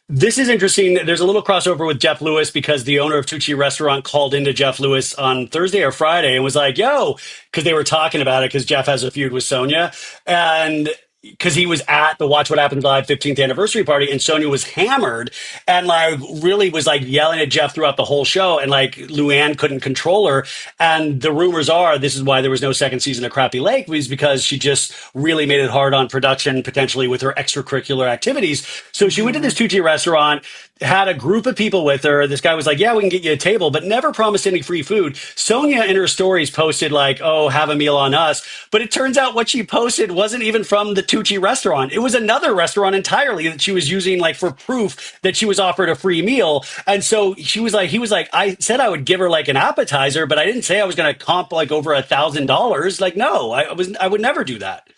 this is interesting. There's a little crossover with Jeff Lewis because the owner of Tucci Restaurant called into Jeff Lewis on Thursday or Friday and was like, yo, because they were talking about it because Jeff has a feud with Sonia. And because he was at the Watch What Happens Live 15th anniversary party and Sonia was hammered and like really was like yelling at Jeff throughout the whole show. And like Luann couldn't control her. And the rumors are this is why there was no second season of Crappy Lake was because she just really made it hard on production, potentially with her extracurricular activities. So she went to Mhm. this Tucci restaurant, had a group of people with her. This guy was like, yeah, we can get you a table, but never promised any free food. Sonia in her stories posted like, oh, have a meal on us. But it turns out what she posted wasn't even from the Tucci restaurant. It was another restaurant entirely that she was using like for proof that she was offered a free meal. And so he was like, I said I would give her like an appetizer, but I didn't say I was going to comp like over $1,000. Like, no, I would never do that.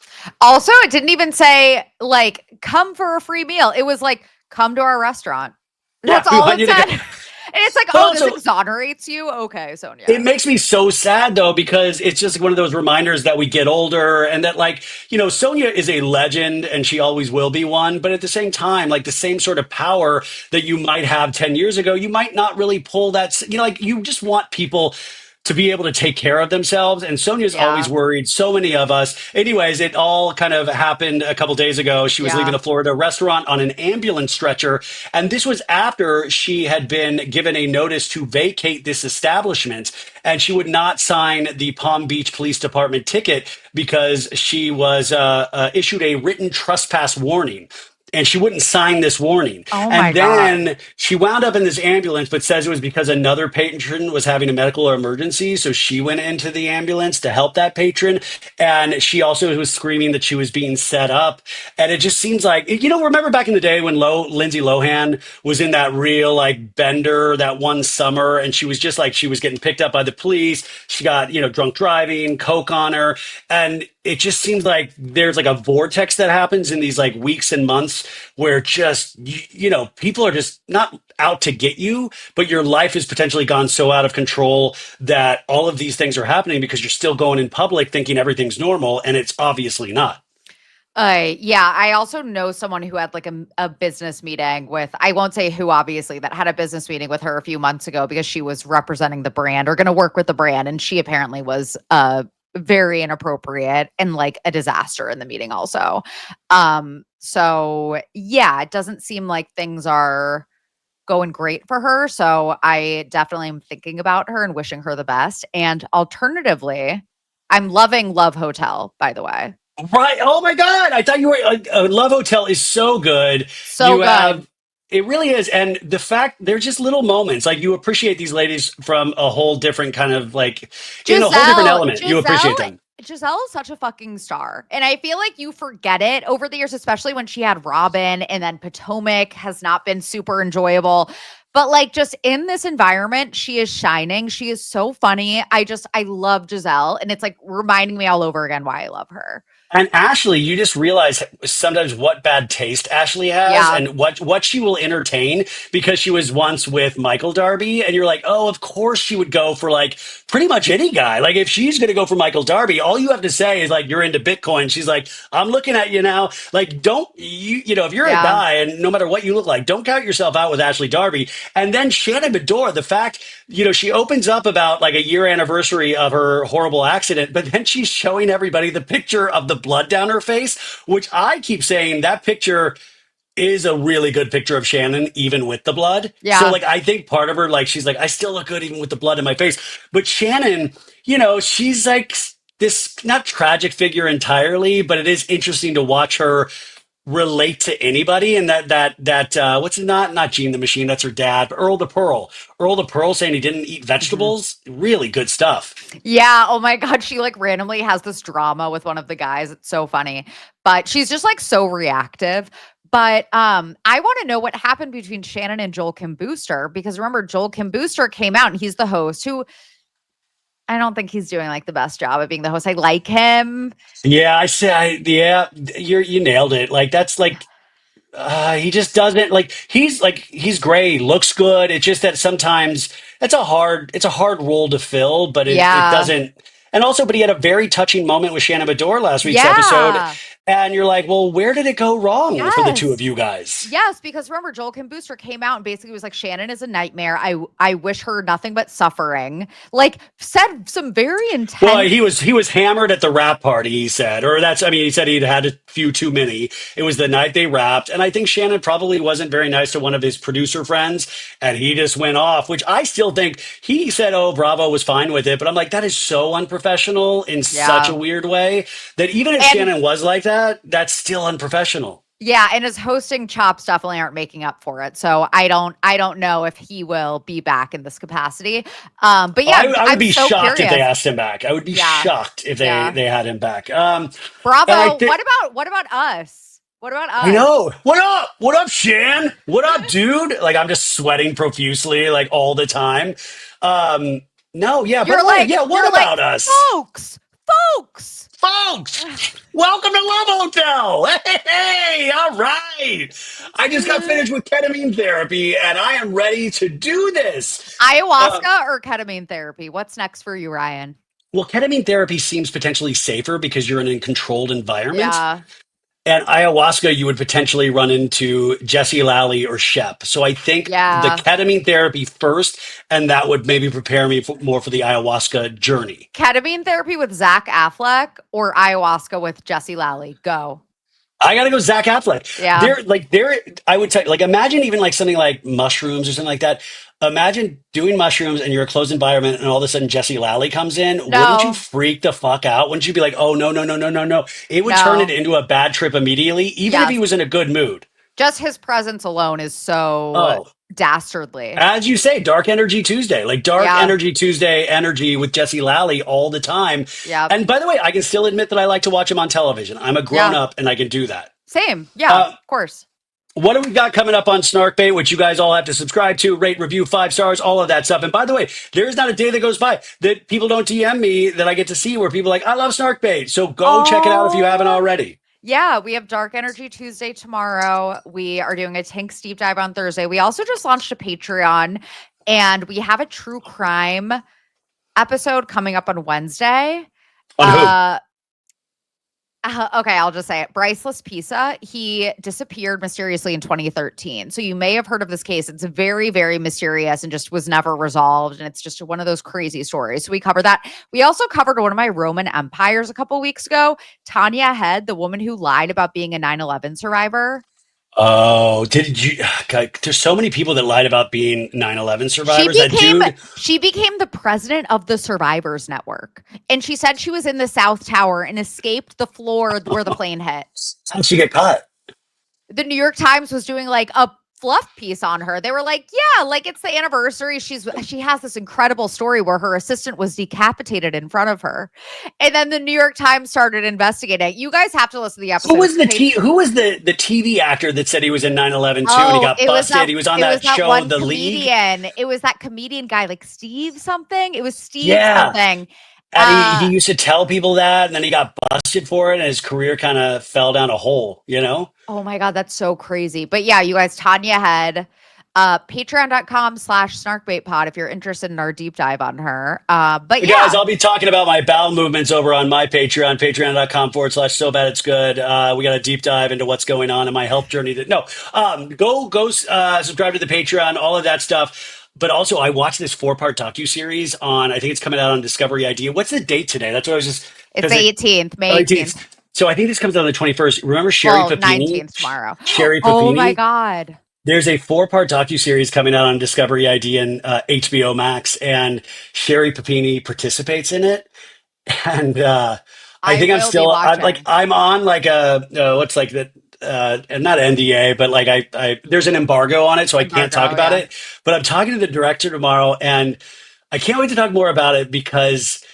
Also, it didn't even say like come for a free meal. It was like come to our restaurant. Yeah, That's we all want it you to said. go. And it's like, But oh, this also, exonerates you. Okay, it Sonia. makes me so sad though, because it's just one of those reminders that we get older and that like, Sonia is a legend and she always will be one. But at the same time, like the same sort of power that you might have 10 years ago, you might not really pull that, like you just want people to be able to take care of themselves. And Sonia's always Yeah, worried. So many of us. Anyways, it all kind of happened a couple days ago. She was leaving yeah. a Florida restaurant on an ambulance stretcher. And this was after she had been given a notice to vacate this establishment. And she would not sign the Palm Beach Police Department ticket because she was issued a written trespass warning and she wouldn't sign this warning. Oh my And God. then she wound up in this ambulance, but says it was because another patron was having a medical emergency. So she went into the ambulance to help that patron. And she also was screaming that she was being set up. And it just seems like, remember back in the day when Lindsay Lohan was in that real like bender that one summer and she was just like, she was getting picked up by the police. She got, drunk driving, coke on her. And it just seems like there's like a vortex that happens in these like weeks and months where just people are just not out to get you, but your life has potentially gone so out of control that all of these things are happening because you're still going in public thinking everything's normal and it's obviously not. Yeah, I also know someone who had like a business meeting with, I won't say who, obviously, that had a business meeting with her a few months ago because she was representing the brand or going to work with the brand. And she apparently was very inappropriate and like a disaster in the meeting also. So yeah, it doesn't seem like things are going great for her. So I definitely am thinking about her and wishing her the best. And alternatively, I'm loving Love Hotel, by the way. Right. Oh my God. I thought you were. Love Hotel is so good. So You good. have. It really is. And the fact they're just little moments. Like you appreciate these ladies from a whole different kind of like in a whole different Giselle, element. You Giselle, appreciate them. Giselle is such a fucking star. And I feel like you forget it over the years, especially when she had Robin and then Potomac has not been super enjoyable. But like just in this environment, she is shining. She is so funny. I love Giselle. And it's like reminding me all over again why I love her. And Ashley, you just realize sometimes what bad taste Ashley has Yeah. and what she will entertain because she was once with Michael Darby. And you're like, oh, of course she would go for like pretty much any guy. Like if she's going to go for Michael Darby, all you have to say is like, you're into Bitcoin. She's like, I'm looking at you now. Like, don't if you're a Yeah. guy and no matter what you look like, don't count yourself out with Ashley Darby. And then Shannon Bedore, the fact, she opens up about like a year anniversary of her horrible accident, but then she's showing everybody the picture of the blood down her face, which I keep saying that picture is a really good picture of Shannon, even with the blood. So, Yeah. like, I think part of her, like, she's like, I still look good even with the blood in my face. But Shannon, she's like this not tragic figure entirely, but it is interesting to watch her relate to anybody. And what's not Gene the Machine, that's her dad, but Earl the Pearl saying he didn't eat Mhm. vegetables. Really good stuff. Yeah. Oh my God. She like randomly has this drama with one of the guys. It's so funny. But she's just like so reactive. But I want to know what happened between Shannon and Joel Kim Booster, because remember, Joel Kim Booster came out and he's the host who I don't think he's doing like the best job of being the host. I like him. Yeah, yeah, you nailed it. Like that's like he just doesn't he's great, looks good. It's just that sometimes it's a hard role to fill, but it Yeah. doesn't. And also, but he had a very touching moment with Shannon Bedore last week's episode, Yeah. and you're like, well, where did it go wrong for the two of Yes. you guys? Yes, because remember, Joel Kim Booster came out and basically was like, Shannon is a nightmare. I wish her nothing but suffering. Like, said some very Well, intense. he was hammered at the wrap party, he said. Or that's I mean, he said he'd had a few too many. It was the night they wrapped, and I think Shannon probably wasn't very nice to one of his producer friends, and he just went off, which I still think he said, "Oh, Bravo was fine with it." But I'm like, that is so unprofessional in such a Yeah. weird way that even if And Shannon was like that, that's still unprofessional. yeah, and his hosting chops definitely aren't making up for it. So I don't know if he will be back in this capacity. But yeah, I would I'm be so shocked if they curious. asked him back. I would be Yeah. shocked if Yeah. they had him back. And I Bravo. think What about us? What about I us? know. What up? What up, Shan? What up, dude? Like I'm just sweating profusely, like all the time. Um, no, yeah. By the way, yeah. What You're like, about us, folks, folks. folks? Welcome to Love Hotel. Hey, all right. I just got finished with ketamine therapy, and I am ready to do this. Uh, Ayahuasca or ketamine therapy? What's next for you, Ryan? well, ketamine therapy seems potentially safer because you're in a controlled environment. Yeah. And ayahuasca, you would potentially run into Jesse Lally or Shep. So I think the Yeah. ketamine therapy first, and that would maybe prepare me more for the ayahuasca journey. Ketamine therapy with Zach Affleck or ayahuasca with Jesse Lally? Go. I gotta go Zach Affleck. Yeah. I would tell like, imagine even like something like mushrooms or something like that. Imagine doing mushrooms and you're a closed environment and all of a sudden Jesse Lally comes in. Wouldn't you No. freak the fuck out? Wouldn't you be like, oh, no, no, no, no, no, no. It would turn it No. into a bad trip immediately, even if he Yes. was in a good mood. Just his presence alone is so Oh, dastardly. as you say, Dark Energy Tuesday, like Dark Yeah. Energy Tuesday energy with Jesse Lally all the time. Yeah. And by the way, I can still admit that I like to watch him on television. I'm a grown Yeah. up and I can do that. Same. Yeah. Uh, Of course. what do we got coming up on Snarkbait, which you guys all have to subscribe to, rate, review, 5 stars, all of that stuff. And by the way, there's not a day that goes by that people don't DM me that I get to see where people are like, I love Snarkbait. So go check it out if you haven't Oh, already. yeah, we have Dark Energy Tuesday tomorrow. We are doing a Tanks deep dive on Thursday. We also just launched a Patreon and we have a true crime episode coming up on Wednesday. On who? Okay, I'll just say it. Bryceless Pizza, he disappeared mysteriously in 2013. So you may have heard of this case. It's very, very mysterious and just was never resolved. And it's just one of those crazy stories. So we covered that. We also covered one of my Roman empires a couple weeks ago. Tanya Head, the woman who lied about being a 9/11 survivor. Oh, did you? God, there's so many people that lied about being 9/11 She survivors. That became dude. she became the president of the Survivors Network. And she said she was in the South Tower and escaped the floor where the plane hit. How'd she get caught? The New York Times was doing like a fluff piece on her. They were like, yeah, like it's the anniversary. She has this incredible story where her assistant was decapitated in front of her. And then the New York Times started investigating. You guys have to listen to the episode. Who was the TV actor that said he was in 9/11 too and he Oh, got busted? He was on that show, one The League. comedian. It was that comedian guy, like Steve something. It was Steve Yeah. something. And he used to tell people that, and then he got busted for it, and his career kind of fell down a hole, you know? Oh my God, that's so crazy. But yeah, you guys, Tanya Head, patreon.com/snarkbaitpod if you're interested in our deep dive on her. But Hey yeah, guys, I'll be talking about my bowel movements over on my Patreon, patreon.com/, so bad it's good. We got a deep dive into what's going on in my health journey. Go subscribe to the Patreon, all of that stuff. But also, I watched this 4-part docuseries on, I think it's coming out on Discovery Idea. What's the date today? That's what I was just, it's because the 18th, May 18th. 18th. So I think this comes out on the 21st. Remember Sherry Well, Papini? 19th tomorrow. Sherry Oh my Papini? God. There's a 4-part docuseries coming out on Discovery ID and HBO Max, and Sherry Papini participates in it. And I I think will be watching. I'm on like what's like that? and not NDA, but like there's an embargo on it, so I can't talk Embargo, about yeah. it. But I'm talking to the director tomorrow, and I can't wait to talk more about it because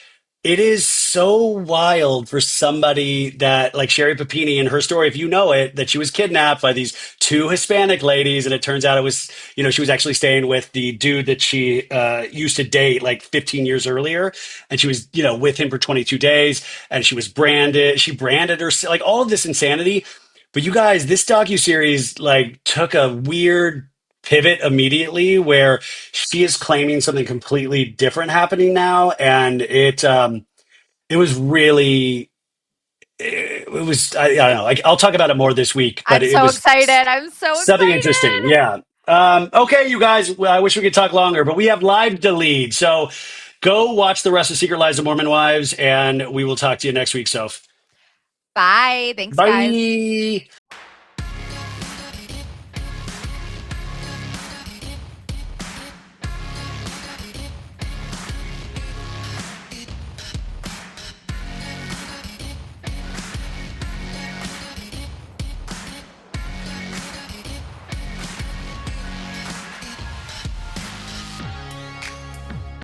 it is so wild for somebody that like Sherry Papini in her story, if you know it, that she was kidnapped by these two Hispanic ladies, and it turns out it was, she was actually staying with the dude that she used to date like 15 years earlier, and she was, with him for 22 days, and she branded her like all of this insanity. But you guys, this docuseries like took a weird pivot immediately where she is claiming something completely different happening now, and it was really it was I don't know, like I'll talk about it more this week, but I'm it so was excited. I'm so something interesting. excited. Yeah. Okay, you guys, well, I wish we could talk longer, but we have live to lead, so go watch the rest of Secret Lives of Mormon Wives, and we will talk to you next week. So Bye. Thanks, guys. bye.